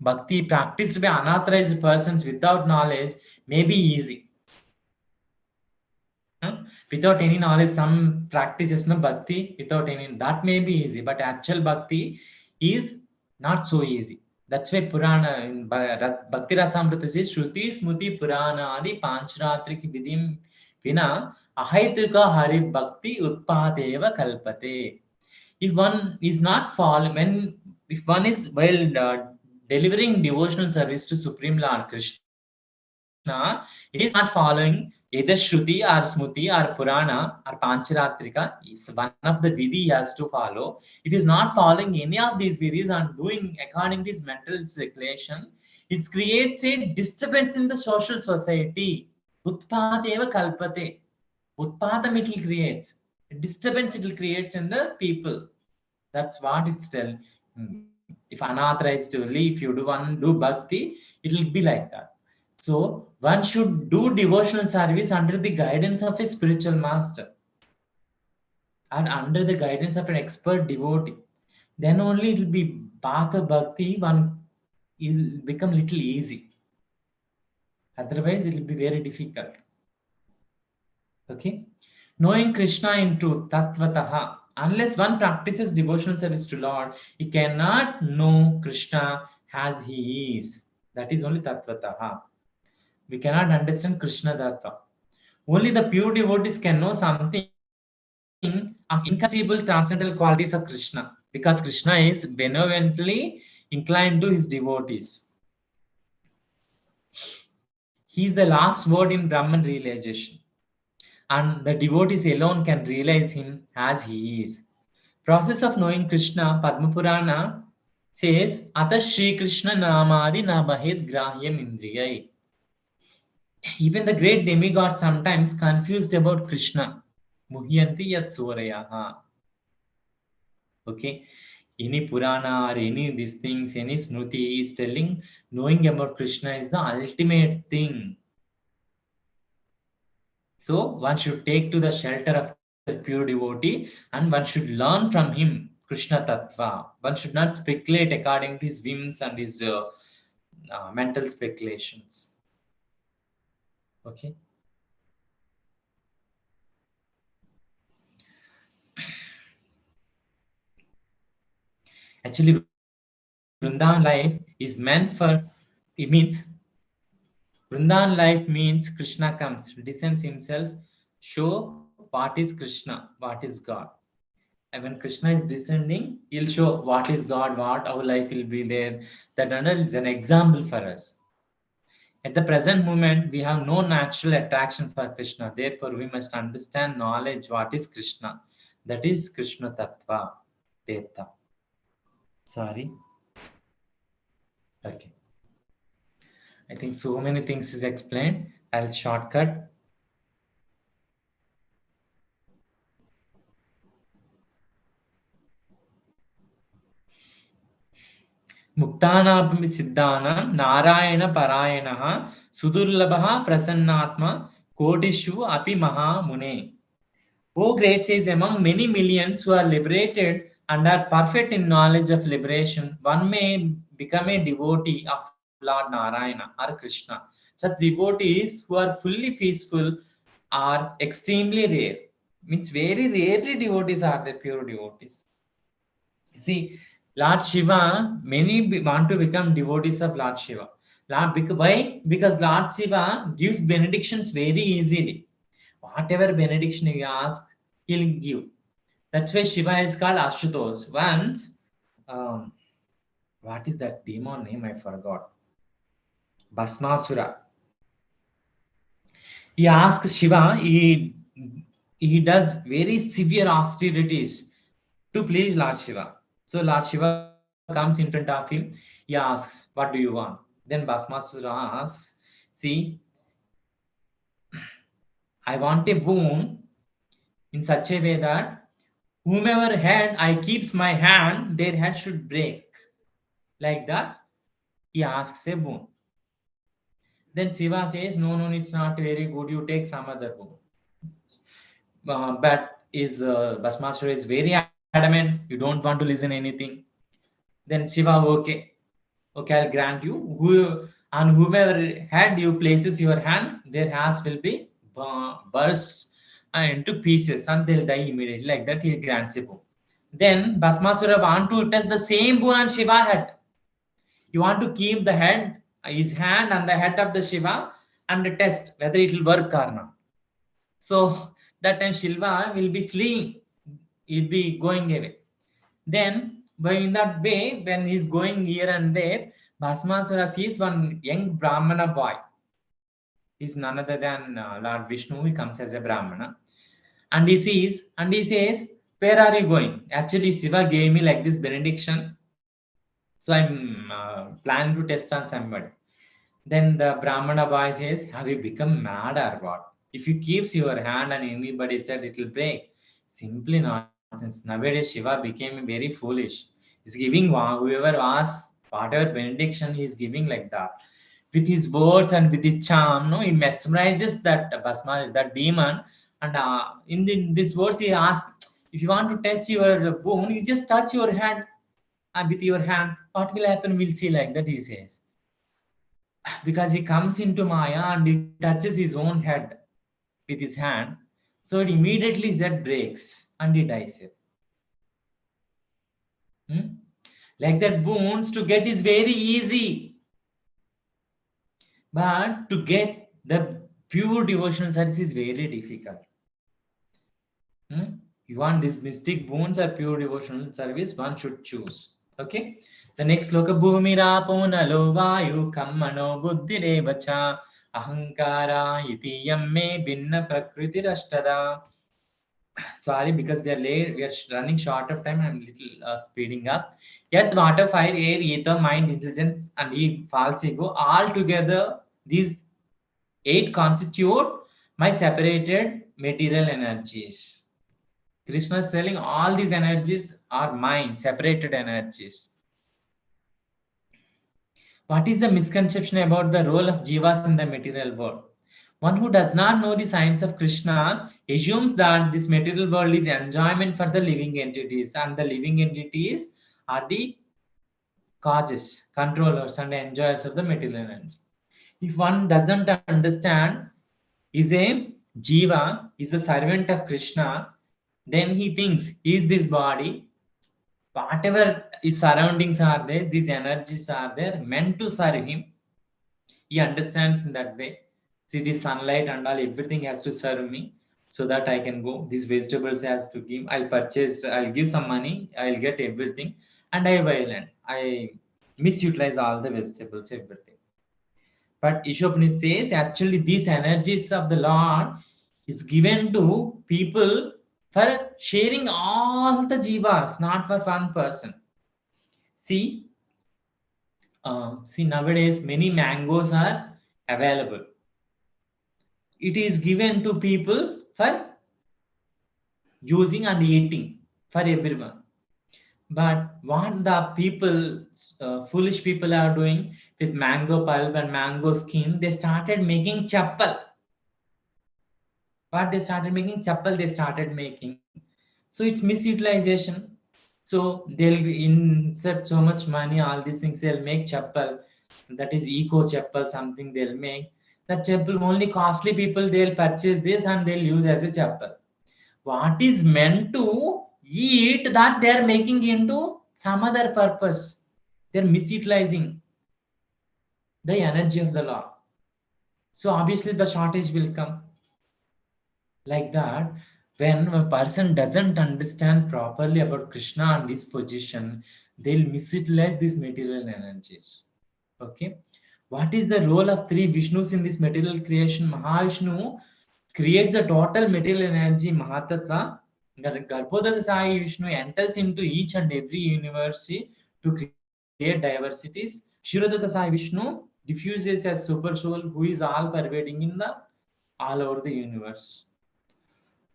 bhakti practiced by unauthorized persons without knowledge may be easy. Without any knowledge, some practices no bhakti, without any, that may be easy, but actual bhakti is not so easy. That's why Purana in Bhakti Rasamrita says, Shruti Smuti Purana Adi Panchratrik Vidim Vina Ahaituka Hari Bhakti Utpadeva Kalpate. If one is not following, if one is while delivering devotional service to Supreme Lord Krishna, he is not following either Shruti or Smruti or Purana or Pancharatrika. Is one of the vidhi he has to follow. If he is not following any of these vidhis and doing according to his mental speculation, it creates a disturbance in the social society. Utpadeva kalpate. Utpadam it will create. Disturbance it will create in the people. That's what it's telling. If unauthorized only, if you do bhakti, it will be like that. So one should do devotional service under the guidance of a spiritual master and under the guidance of an expert devotee. Then only it will be path of bhakti, one will become little easy. Otherwise, it will be very difficult. Okay? Knowing Krishna in truth, tattvataha. Unless one practices devotional service to Lord, he cannot know Krishna as he is. That is only tattvataha. We cannot understand Krishna Tattva. Only the pure devotees can know something of inconceivable transcendental qualities of Krishna, because Krishna is benevolently inclined to his devotees. He is the last word in Brahman realization, and the devotees alone can realize him as he is. Process of knowing Krishna, Padma Purana says, Ata Shri Krishna Namadi Nabahed Grahyam Indriyai. Even the great demigods sometimes confused about Krishna. Muhyanti yat sorayaha. Okay. Any Purana or any these things, any Smruti is telling knowing about Krishna is the ultimate thing. So one should take to the shelter of the pure devotee and one should learn from him Krishna Tattva. One should not speculate according to his whims and his mental speculations. Okay. Actually, Vrindavan life is meant for, it means, Vrindavan life means Krishna comes, descends himself, show what is Krishna, what is God. And when Krishna is descending, he'll show what is God, what our life will be there. That is an example for us. At the present moment, we have no natural attraction for Krishna. Therefore, we must understand knowledge what is Krishna. That is Krishna Tattva, Veda. Sorry. Okay. I think so many things is explained. I'll shortcut. Muktanapami Siddhana Narayana Parayanaha Sudurlabha Prasannatma Kotishu Api Maha Mune. O great sages, among many millions who are liberated and are perfect in knowledge of liberation, one may become a devotee of Lord Narayana or Krishna. Such devotees who are fully peaceful are extremely rare. Means very rarely devotees are the pure devotees. See, Lord Shiva, many want to become devotees of Lord Shiva. Why? Because Lord Shiva gives benedictions very easily. Whatever benediction you ask, he'll give. That's why Shiva is called Ashutosh. Once, what is that demon name? I forgot. Bhasmasura. He asks Shiva, he does very severe austerities to please Lord Shiva. So Lord Shiva comes in front of him. He asks, what do you want? Then Bhasmasura asks, see, I want a boon in such a way that whomever head I keeps my hand, their head should break. Like that, he asks a boon. Then Shiva says, no, it's not very good. You take some other boon. But Bhasmasura is very adamant. You don't want to listen anything. Then Shiva, okay, I'll grant you. Whoever had you places your hand, their hands will be burst into pieces and they'll die immediately. Like that, he grants a boon. Then Bhasmasura want to test the same boon on Shiva head. You want to keep the head, his hand on the head of the Shiva and test whether it will work or not. So that time Shiva will be fleeing. He'll be going away. Then in that way, when he's going here and there, Bhasmasura sees one young Brahmana boy. He's none other than Lord Vishnu. He comes as a Brahmana. And he sees and he says, where are you going? Actually, Shiva gave me like this benediction. So I'm planning to test on somebody. Then the Brahmana boy says, have you become mad or what? If you keep your hand on anybody said it will break. Simply nonsense. Nowadays Shiva became very foolish. He's giving whoever asks whatever benediction he is giving like that. With his words and with his charm, he mesmerizes that Bhasma, that demon. And in these words he asks, if you want to test your boon, you just touch your hand with your hand. What will happen? We'll see, like that he says. Because he comes into Maya and he touches his own head with his hand. So it immediately his head breaks and he dies here. Like that, boons to get is very easy. But to get the pure devotional service is very difficult. You want this mystic boons or pure devotional service, one should choose. Okay. The next sloka, Bhumirapo nalo vayu kammano buddhirevacha ahankara iti yamme binna prakriti rashtada. Sorry, because we are late, we are running short of time. I'm little speeding up. Earth, water, fire, air, ether, mind, intelligence, and false ego, all together, these 8 constitute my separated material energies. Krishna is telling all these energies are mine, separated energies. What is the misconception about the role of jivas in the material world? One who does not know the science of Krishna assumes that this material world is enjoyment for the living entities, and the living entities are the causes, controllers, and enjoyers of the material energy. If one doesn't understand, is a jiva, is a servant of Krishna, then he thinks, is this body, whatever his surroundings are there, these energies are there, meant to serve him. He understands in that way. See, the sunlight and all, everything has to serve me so that I can go. These vegetables has to give. I'll purchase, I'll give some money, I'll get everything, and I violent. I misutilize all the vegetables, everything. But Ishopanit says, actually, these energies of the Lord is given to people for sharing all the jivas, not for one person. See, nowadays many mangoes are available. It is given to people for using and eating for everyone. But what the people, foolish people are doing with mango pulp and mango skin, they started making chappal. What they started making? Chappal they started making. So it's misutilization. So they'll insert so much money, all these things, they'll make chappal. That is eco chappal, something they'll make. That chappal, only costly people, they'll purchase this and they'll use as a chappal. What is meant to eat, that they're making into some other purpose. They're misutilizing the energy of the Lord. So obviously the shortage will come. Like that, when a person doesn't understand properly about Krishna and his position, they'll misutilize these material energies. Okay. What is the role of 3 Vishnus in this material creation? Mahavishnu creates the total material energy, Mahatattva. Garbhodaya Sai Vishnu enters into each and every universe to create diversities. Kshirodaya Sai Vishnu diffuses as super soul who is all pervading in the all over the universe.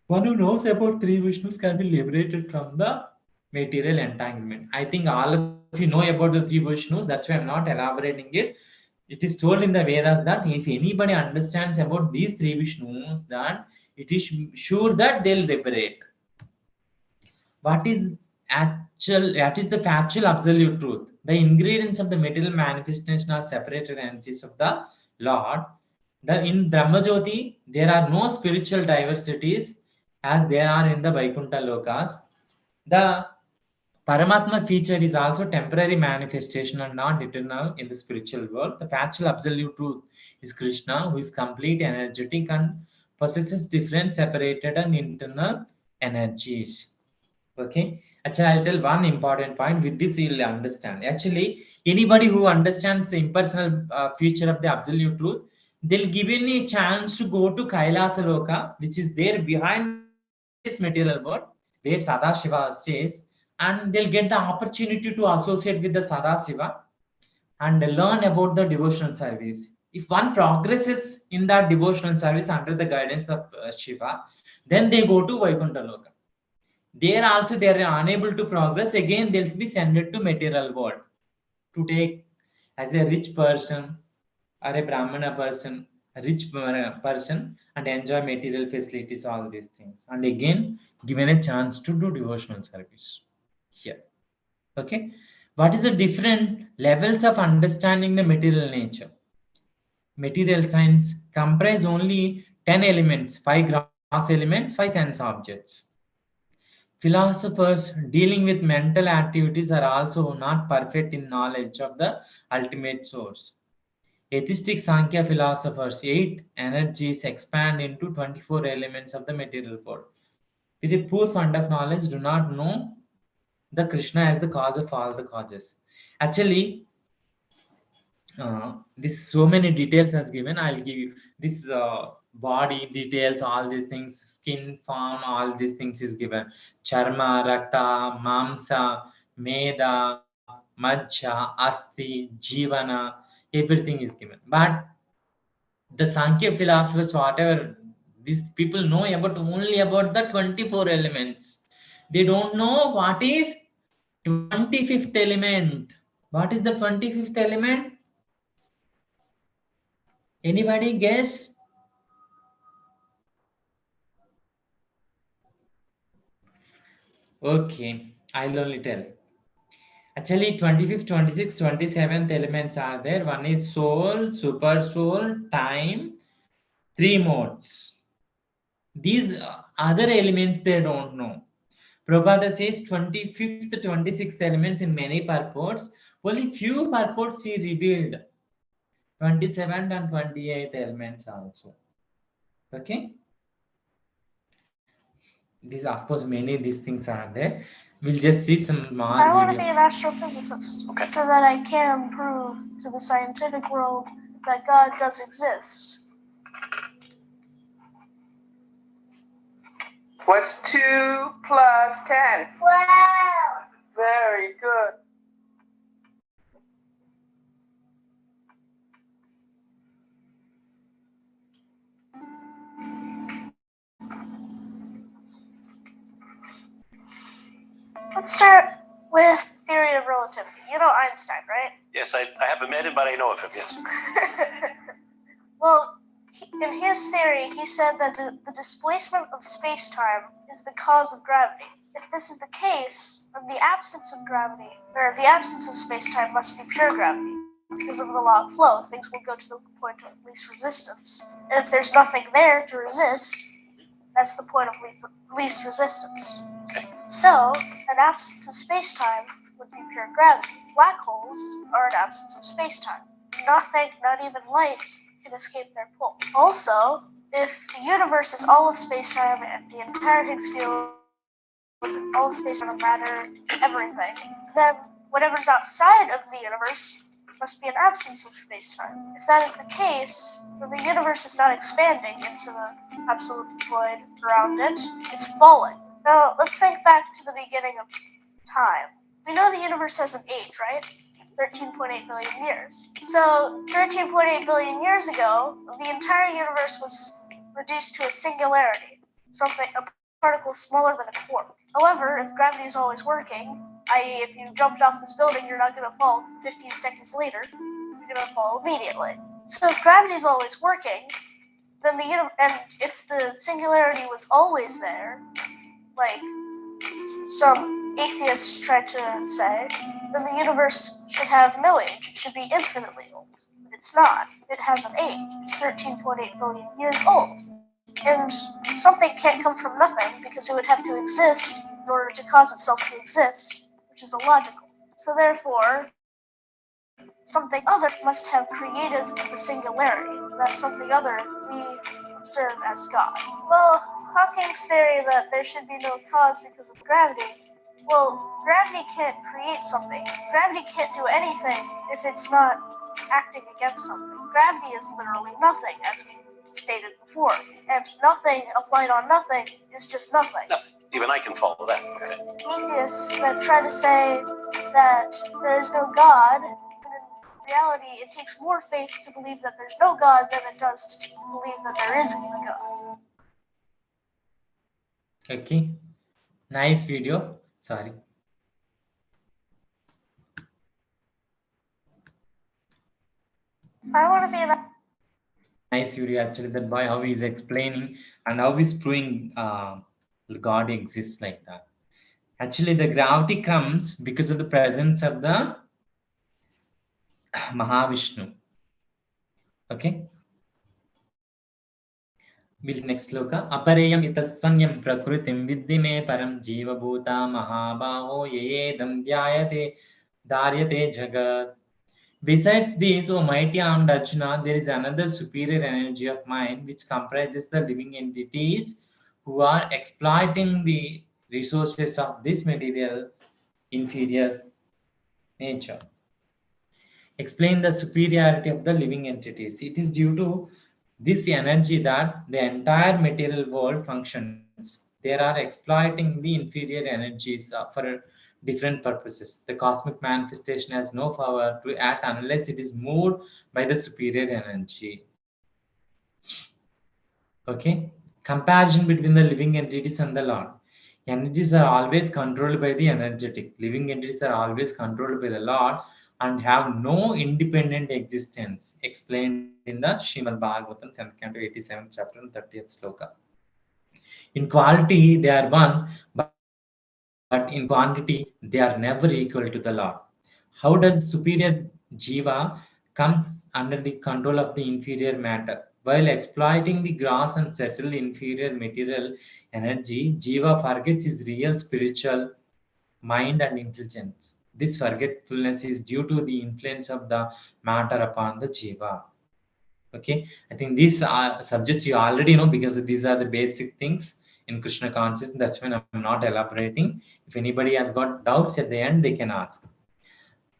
One who knows about 3 Vishnus can be liberated from the material entanglement. I think all of you know about the 3 Vishnus, that's why I'm not elaborating it. it is told in the Vedas that if anybody understands about these three Vishnus, that it is sure that they'll liberate. What is the factual absolute truth? The ingredients of the material manifestation are separated energies of the Lord. In Brahmajyoti, there are no spiritual diversities as there are in the Vaikuntha Lokas. The Paramatma feature is also temporary manifestation and not eternal in the spiritual world. The factual absolute truth is Krishna, who is complete, energetic, and possesses different separated and internal energies. Okay. Actually, I'll tell one important point. With this, you'll understand. Actually, anybody who understands the impersonal feature of the absolute truth, they'll given a chance to go to Kailasa Loka, which is there behind this material world, where Sadashiva stays, and they'll get the opportunity to associate with the Sadashiva and learn about the devotional service. If one progresses in that devotional service under the guidance of Shiva, then they go to Vaikuntha Loka. There also they are unable to progress. Again, they'll be sent to material world to take as a rich person or a Brahmana person, a rich person, and enjoy material facilities, all these things. And again, given a chance to do devotional service here. Okay. What is the different levels of understanding the material nature? Material science comprise only 10 elements, 5 gross elements, 5 sense objects. Philosophers dealing with mental activities are also not perfect in knowledge of the ultimate source. Atheistic Sankhya philosophers, 8 energies expand into 24 elements of the material world. With a poor fund of knowledge, do not know the Krishna as the cause of all the causes. Actually, this so many details as given. I'll give you this body details, all these things, skin, form, all these things is given. Charma, rakta, mamsa, meda, majja, asti, jivana, everything is given. But the Sankhya philosophers, whatever these people know about, only about the 24 elements. They don't know what is 25th element. What is the 25th element? Anybody guess? Okay, I'll only tell. Actually, 25th, 26th, 27th elements are there. One is soul, super soul, time, 3 modes. These other elements they don't know. Prabhupada says 25th, 26th elements in many purports. Only few purports he revealed. 27th and 28th elements also. Okay. These, of course, many these things are there. We'll just see some more. I want to be an astrophysicist, okay, so that I can prove to the scientific world that God does exist. What's 2 plus 10? 12. Very good. Let's start with theory of relativity. You know Einstein, right? Yes, I haven't met him, but I know of him, yes. Well, in his theory, he said that the displacement of space-time is the cause of gravity. If this is the case, then the absence of gravity, or the absence of space-time must be pure gravity. Because of the law of flow, things will go to the point of least resistance. And if there's nothing there to resist, that's the point of least resistance. Okay. So, an absence of space-time would be pure gravity. Black holes are an absence of space-time. Nothing, not even light, can escape their pull. Also, if the universe is all of space-time and the entire Higgs field, all of space-time, matter, everything, then whatever's outside of the universe must be an absence of space-time. If that is the case, then the universe is not expanding into the absolute void around it, it's falling. Now, let's think back to the beginning of time. We know the universe has an age, right? 13.8 billion years. So, 13.8 billion years ago, the entire universe was reduced to a singularity, a particle smaller than a quark. However, if gravity is always working, i.e. if you jumped off this building, you're not going to fall 15 seconds later. You're going to fall immediately. So if gravity is always working, then and if the singularity was always there, like some atheists try to say, then the universe should have no age. It should be infinitely old. But it's not. It has an age. It's 13.8 billion years old. And something can't come from nothing because it would have to exist in order to cause itself to exist, which is illogical. So therefore, something other must have created the singularity. That something other we observe as God. Well, Hawking's theory that there should be no cause because of gravity, well, gravity can't create something. Gravity can't do anything if it's not acting against something. Gravity is literally nothing, as we stated before. And nothing applied on nothing is just nothing. No, even I can follow that. Okay. Atheists that try to say that there is no God, but in reality, it takes more faith to believe that there's no God than it does to believe that there is a God. Okay, nice video. Sorry. I want to be that. Nice video actually, that boy, how he's explaining and how he's proving God exists like that. Actually, the gravity comes because of the presence of the Mahavishnu. Okay. Next sloka. Apareyam itastvanyam prakritim viddime param jiva bhuta mahabaho yedam dhyayate daryate jagat. Besides this, O mighty armed Arjuna, there is another superior energy of mind which comprises the living entities who are exploiting the resources of this material inferior nature. Explain the superiority of the living entities. It is due to this energy that the entire material world functions. They are exploiting the inferior energies for different purposes. The cosmic manifestation has no power to act unless it is moved by the superior energy. Okay, comparison between the living entities and the Lord. Energies are always controlled by the energetic. Living entities are always controlled by the Lord and have no independent existence, explained in the Śrīmad-Bhāgavatam 10th canto 87th chapter and 30th sloka. In quality they are one, but in quantity they are never equal to the Lord. How does superior jiva comes under the control of the inferior matter? While exploiting the gross and subtle inferior material energy, jiva forgets his real spiritual mind and intelligence. This forgetfulness is due to the influence of the matter upon the jiva. Okay, I think these are subjects you already know because these are the basic things in Krishna consciousness. That's why I'm not elaborating. If anybody has got doubts at the end, they can ask.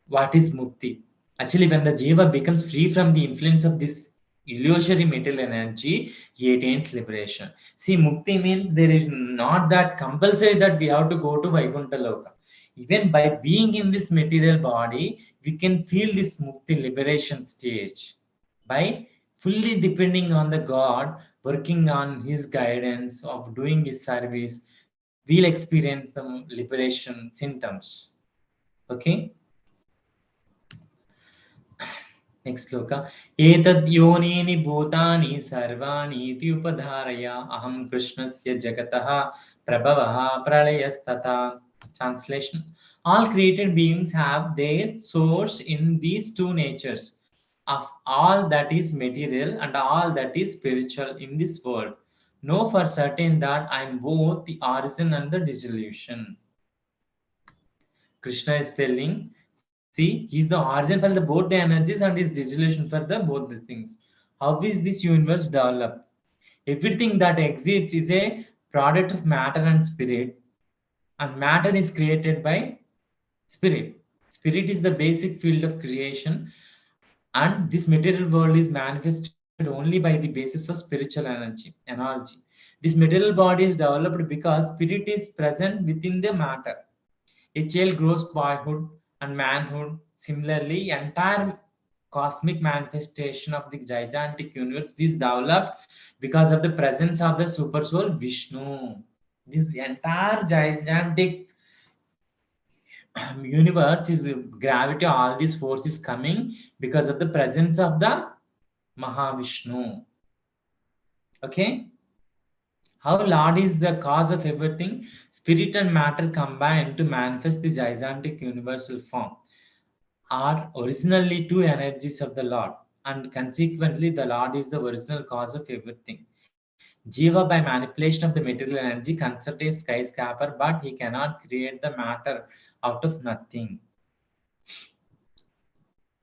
What is mukti? Actually, when the jiva becomes free from the influence of this illusory material energy, he attains liberation. See, mukti means there is not that compulsory that we have to go to Vaikuntha Loka. Even by being in this material body, we can feel this mukti liberation stage. By fully depending on the God, working on his guidance of doing his service, we'll experience the liberation symptoms. Okay. Next sloka. Etad yonini bhutani sarvani iti upadharaya aham krishnasya jagataha prabhavaha pralayastata. Translation. All created beings have their source in these two natures of all that is material and all that is spiritual in this world. Know for certain that I am both the origin and the dissolution. Krishna is telling, see, he is the origin for both the energies and his dissolution for both these things. How is this universe developed? Everything that exists is a product of matter and spirit, and matter is created by spirit. Spirit is the basic field of creation, and this material world is manifested only by the basis of spiritual energy. This material body is developed because spirit is present within the matter. A child grows boyhood and manhood. Similarly, entire cosmic manifestation of the gigantic universe is developed because of the presence of the super soul Vishnu. This entire gigantic universe is gravity, all these forces coming because of the presence of the Mahavishnu. Okay. How Lord is the cause of everything, spirit and matter combine to manifest the gigantic universal form, are originally two energies of the Lord, and consequently the Lord is the original cause of everything. Jiva, by manipulation of the material energy, constructs a skyscraper, but he cannot create the matter out of nothing.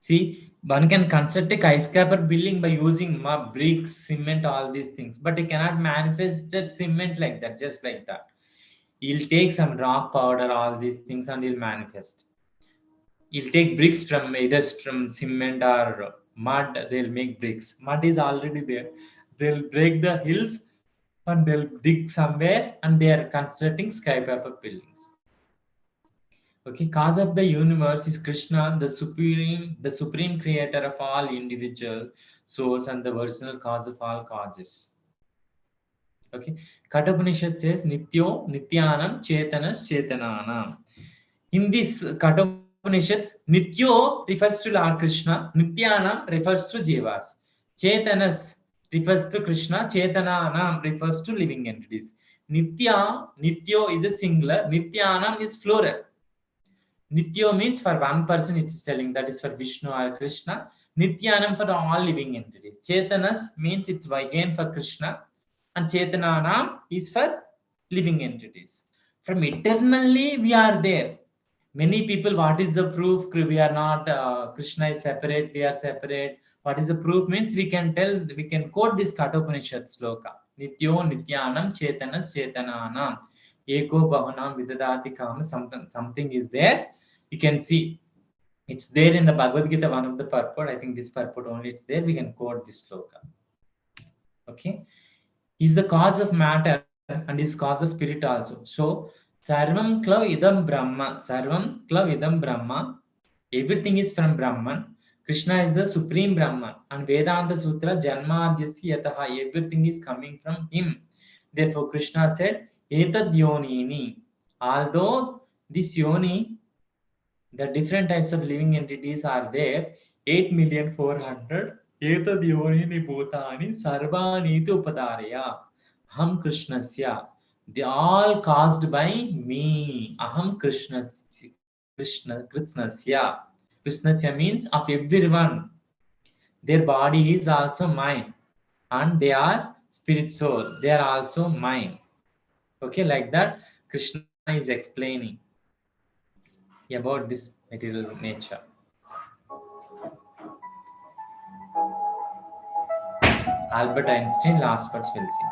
See, one can construct a skyscraper building by using mud, bricks, cement, all these things, but he cannot manifest the cement like that, just like that. He'll take some rock powder, all these things, and he'll manifest. He'll take bricks from either from cement or mud, they'll make bricks. Mud is already there. They'll break the hills and they'll dig somewhere and they are constructing skyscraper buildings. Okay, cause of the universe is Krishna, the supreme creator of all individual souls and the original cause of all causes. Okay, Kathopanishad says Nityo Nityanam Chetanas Chetananam. In this Kathopanishad, Nityo refers to Lord Krishna, Nityanam refers to Jivas, Chetanas refers to Krishna, Chetananam refers to living entities. Nityo is a singular, Nityanam is plural. Nityo means for one person it is telling, that is for Vishnu or Krishna. Nityanam for all living entities. Chetanas means it's again for Krishna, and Chetananam is for living entities. From eternally we are there. Many people, what is the proof? We are not, Krishna is separate, we are separate. What is the proof? Means we can tell, we can quote this Kathopanishad sloka. Nityo Nityanam Chetanas Chetananam. Eko Bhavanam Vidadati Kama. Something is there. You can see it's there in the Bhagavad Gita, one of the purport. I think this purport only it's there. We can quote this sloka. Okay. Is the cause of matter and is cause of spirit also. So Sarvam Klav Idam Brahma. Sarvam Klav Idam Brahma. Everything is from Brahman. Krishna is the supreme Brahman. And Vedanta Sutra Janma Adyasya Yataha. Everything is coming from him. Therefore Krishna said, Etad Yonini. Although this Yoni, the different types of living entities are there, 8,400,000. Etad Yonini Bhutani Sarvaniti Upadaraya. Aham Krishnasya. They all caused by me. Aham Krishnasya. Krishnasya means of everyone. Their body is also mine. And they are spirit soul. They are also mine. Okay, like that, Krishna is explaining about this material nature. Albert Einstein, last words will see.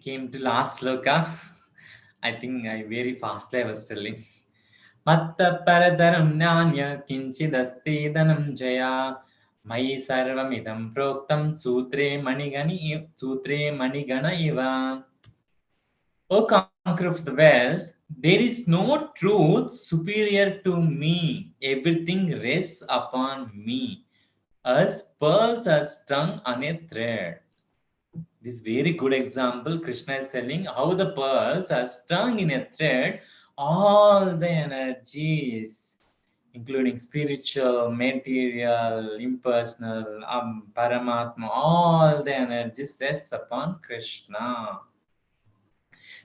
came to last sloka. I think I very fastly I was telling. Matta paradaram nyanya kinchidasti danam jaya Mai sarvamidam proktam sutre manigana iva. O conqueror of the world, there is no truth superior to me. Everything rests upon me, as pearls are strung on a thread. This very good example, Krishna is telling how the pearls are strung in a thread. All the energies, including spiritual, material, impersonal, Paramatma, all the energies rests upon Krishna.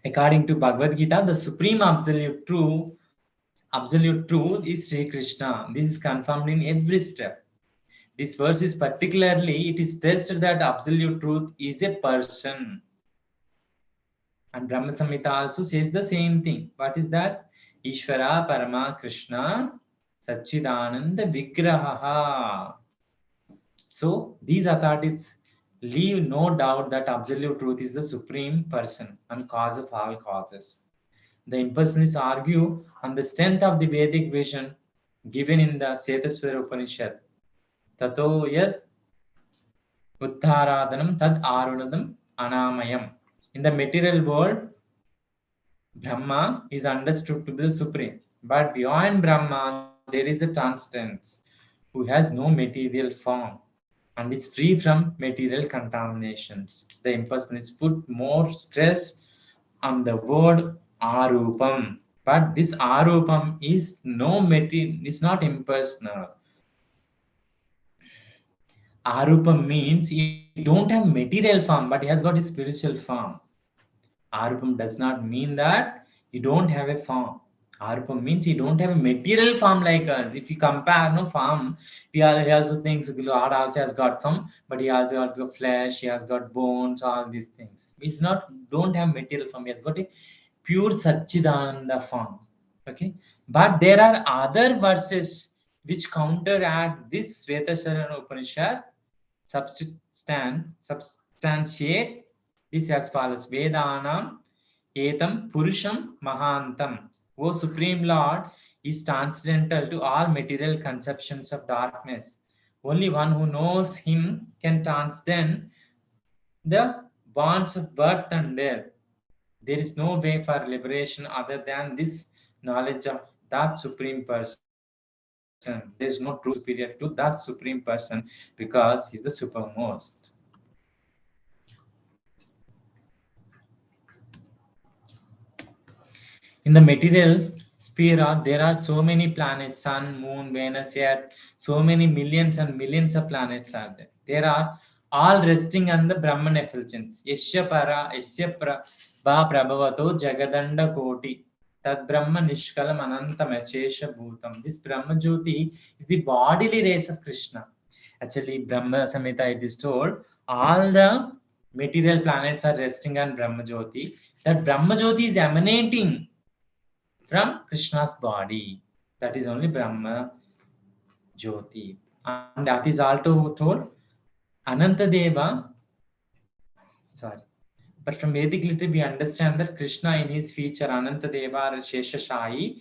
According to Bhagavad Gita, the supreme absolute truth is Sri Krishna. This is confirmed in every step. This verse is particularly, it is stressed that absolute truth is a person. And Brahma Samhita also says the same thing. What is that? Ishvara Parama Krishna Satchidananda Vigraha. So these authorities leave no doubt that absolute truth is the supreme person and cause of all causes. The impersonalists argue on the strength of the Vedic vision given in the Svetasvara Upanishad. Tato yat uttaradanam tad arunadam anamayam. In the material world, Brahma is understood to be the supreme. But beyond Brahma, there is a transcendence who has no material form and is free from material contaminations. The impersonalists put more stress on the word arupam. But this arupam is is not impersonal. Arupam means he don't have material form, but he has got a spiritual form. Arupam does not mean that you don't have a form. Arupam means you don't have a material form like us. If you compare no form, he also thinks Lord also has got form, but he also got flesh, he has got bones, all these things. He's don't have material form, he has got a pure Satchidananda form. Okay, but there are other verses which counteract this Svetasvara Upanishad, substantiate this as follows. Vedanam etam purusham mahantam. O Supreme Lord is transcendental to all material conceptions of darkness. Only one who knows him can transcend the bonds of birth and death. There is no way for liberation other than this knowledge of that Supreme Person. There is no truth superior to that Supreme Person because he is the supermost. In the material sphere, there are so many planets, Sun, Moon, Venus, Earth, so many millions and millions of planets are there. They are all resting on the Brahman effulgence. Yasya para, yasya prabhavato jagadanda koti. Tad Brahma nishkalam anantam ashesha bhutam. This Brahma Jyoti is the bodily rays of Krishna. Actually, Brahma Samhita, it is told, all the material planets are resting on Brahma Jyoti. That Brahma Jyoti is emanating from Krishna's body. That is only Brahma Jyoti. And that is also told Anantadeva. Sorry. But from Vedic literature, we understand that Krishna in his feature Anantadeva or Sheshashayi,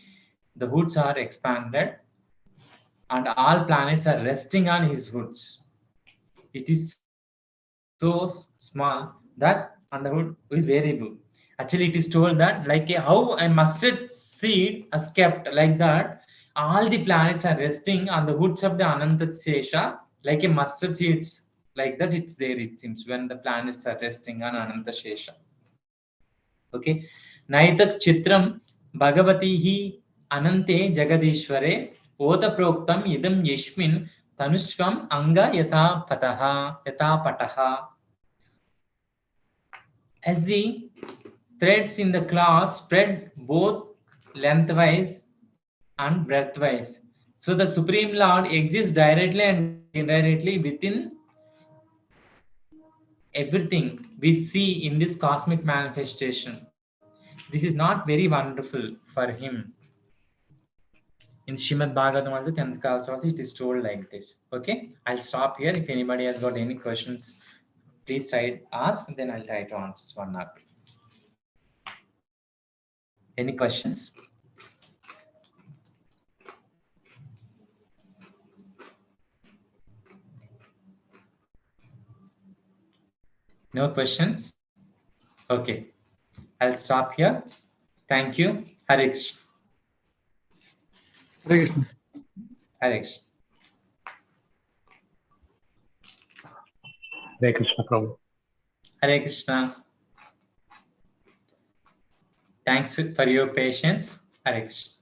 the hoods are expanded and all planets are resting on his hoods. It is so small that on the hood is variable. Actually, it is told that like how a mustard seed is kept like that, all the planets are resting on the hoods of the Ananta Shesha, like a mustard seeds, like that it's there, it seems, when the planets are resting on Ananta Shesha. Okay. Naitat Chitram Bhagavati hi Anante Jagadishware Ota Proktam Idam Yashmin Tanushvam Anga Yatha Pataha. As the threads in the cloth spread both lengthwise and breadthwise. So the Supreme Lord exists directly and indirectly within everything we see in this cosmic manifestation. This is not very wonderful for him. In Śrīmad-Bhāgavatam also 10th class also it is told like this. Okay, I'll stop here. If anybody has got any questions, please try to ask, and then I'll try to answer one or two. Any questions? No questions? Okay. I'll stop here. Thank you. Hare Krishna. Hare Krishna. Hare Krishna. Hare Krishna, Prabhu. Hare Krishna. Thanks for your patience. Hare Krishna.